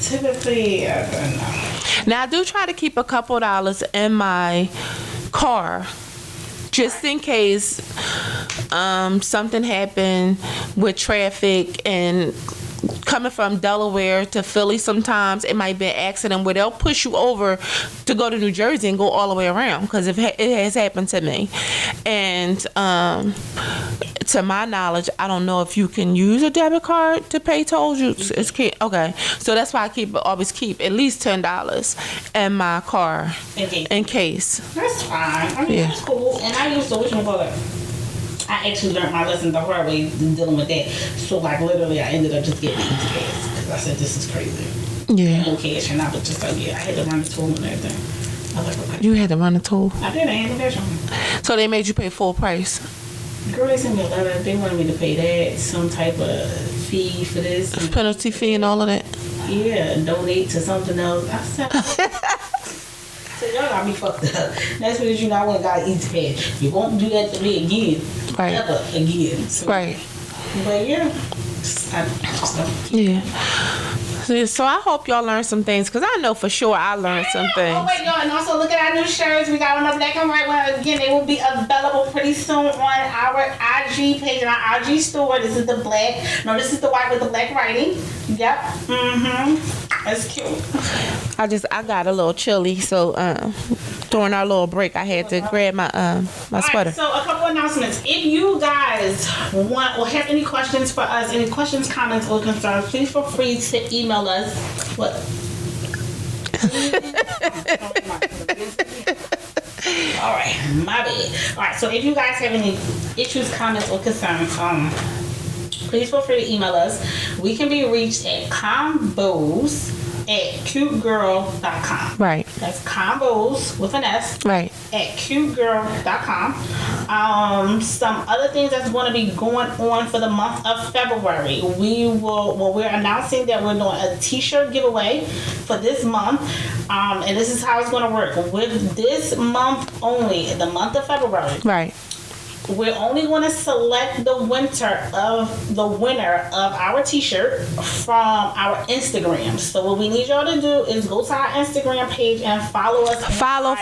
Typically, no. Now I do try to keep a couple dollars in my car, just in case something happened with traffic, and coming from Delaware to Philly, sometimes it might be an accident where they'll push you over to go to New Jersey and go all the way around, because it has happened to me. And to my knowledge, I don't know if you can use a debit card to pay tolls. Okay, so that's why I always keep at least $10 in my car in case. That's fine. I mean, that's cool. And I used to I actually learned my lesson the hard way dealing with that. So, like, literally, I ended up just getting easy gas because I said, this is crazy. Yeah. No cash, and I was just like, yeah, I had to run the tool and everything. I was like, okay. You had to run the tool. I did. I had the cash on me. So they made you pay full price. Girl, they sent me a letter. They wanted me to pay that, some type of fee for this. And, Penalty fee and all of that. yeah, donate to something else. I said, so y'all got me fucked up. That's because you know I went got eat cash. You won't do that to me again. Right. Ever again. So, Right. But yeah, I just don't. Yeah. So I hope y'all learned some things, because I know for sure I learned some things. Oh wait, y'all, and also look at our new shirts. We got them up black and white one. Again, they will be available pretty soon on our IG page and our IG store. This is the black. No, this is the white with the black writing. Yep. Mm-hmm. That's cute. I got a little chilly, so during our little break I had to grab my my sweater. Right, so a couple announcements. If you guys want or have any questions for us, any questions, comments, or concerns, please feel free to email us. What? All right, my bad. All right, so if you guys have any issues, comments, or concerns, please feel free to email us. We can be reached at convos@cutegurl.com. Right. That's convos with an S. Right. At cutegurl.com. Some other things that's going to be going on for the month of February. We're announcing that we're doing a t-shirt giveaway for this month. And this is how it's going to work. With this month only, the month of February. Right. We're only going to select the winner of our t-shirt from our Instagram. So what we need y'all to do is go to our Instagram page and follow us. Follow.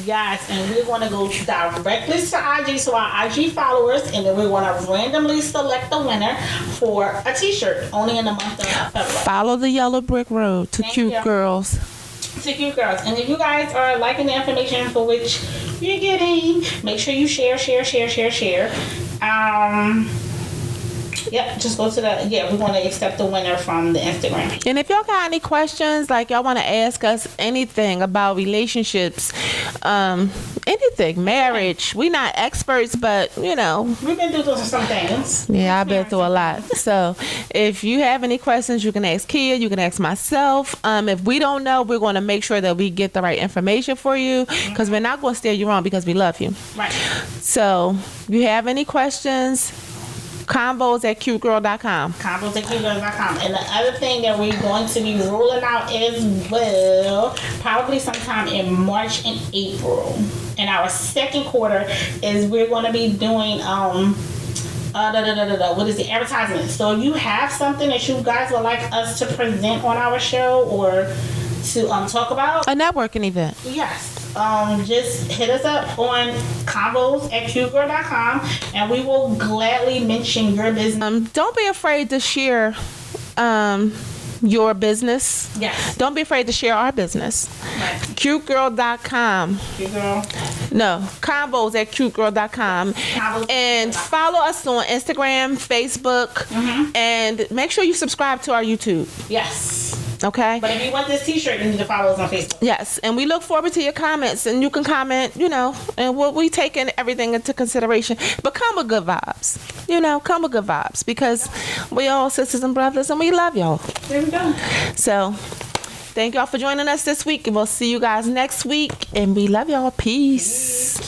Yes, and we're going to go directly to IG, so our IG followers, and then we're going to randomly select the winner for a t-shirt only in the month of February. Follow the yellow brick road to Thank Cute you. Girls. To Cute Girls. And if you guys are liking the information for which you're getting, make sure you share. Yep, just go to we want to accept the winner from the Instagram. And if y'all got any questions, like y'all want to ask us anything about relationships, anything, marriage, we not experts, but you know, We've been through some things. yeah, I've been through a lot. So if you have any questions, you can ask Kia, you can ask myself. If we don't know, we're going to make sure that we get the right information for you, because we're not going to steer you wrong, because we love you. Right. So if you have any questions, convos@cutegurl.com. Convos@cutegirls.com. And the other thing that we're going to be rolling out as well, probably sometime in March and April. In our second quarter is we're going to be doing what is the advertisement? So if you have something that you guys would like us to present on our show or to talk about, A networking event. yes. Just hit us up on convos@cutegirl.com and we will gladly mention your business. Don't be afraid to share your business. Yes. Don't be afraid to share our business. Right. cutegirl.com. Cute Girl. No, convos@cutegirl.com. Convos. And follow us on Instagram, Facebook, and make sure you subscribe to our YouTube. Yes. Okay? But if you want this t-shirt, you need to follow us on Facebook. Yes, and we look forward to your comments, and you can comment, and we'll be taking everything into consideration. But come with good vibes. Come with good vibes, because we all sisters and brothers, and we love y'all. There we go. So, thank y'all for joining us this week, and we'll see you guys next week, and we love y'all. Peace.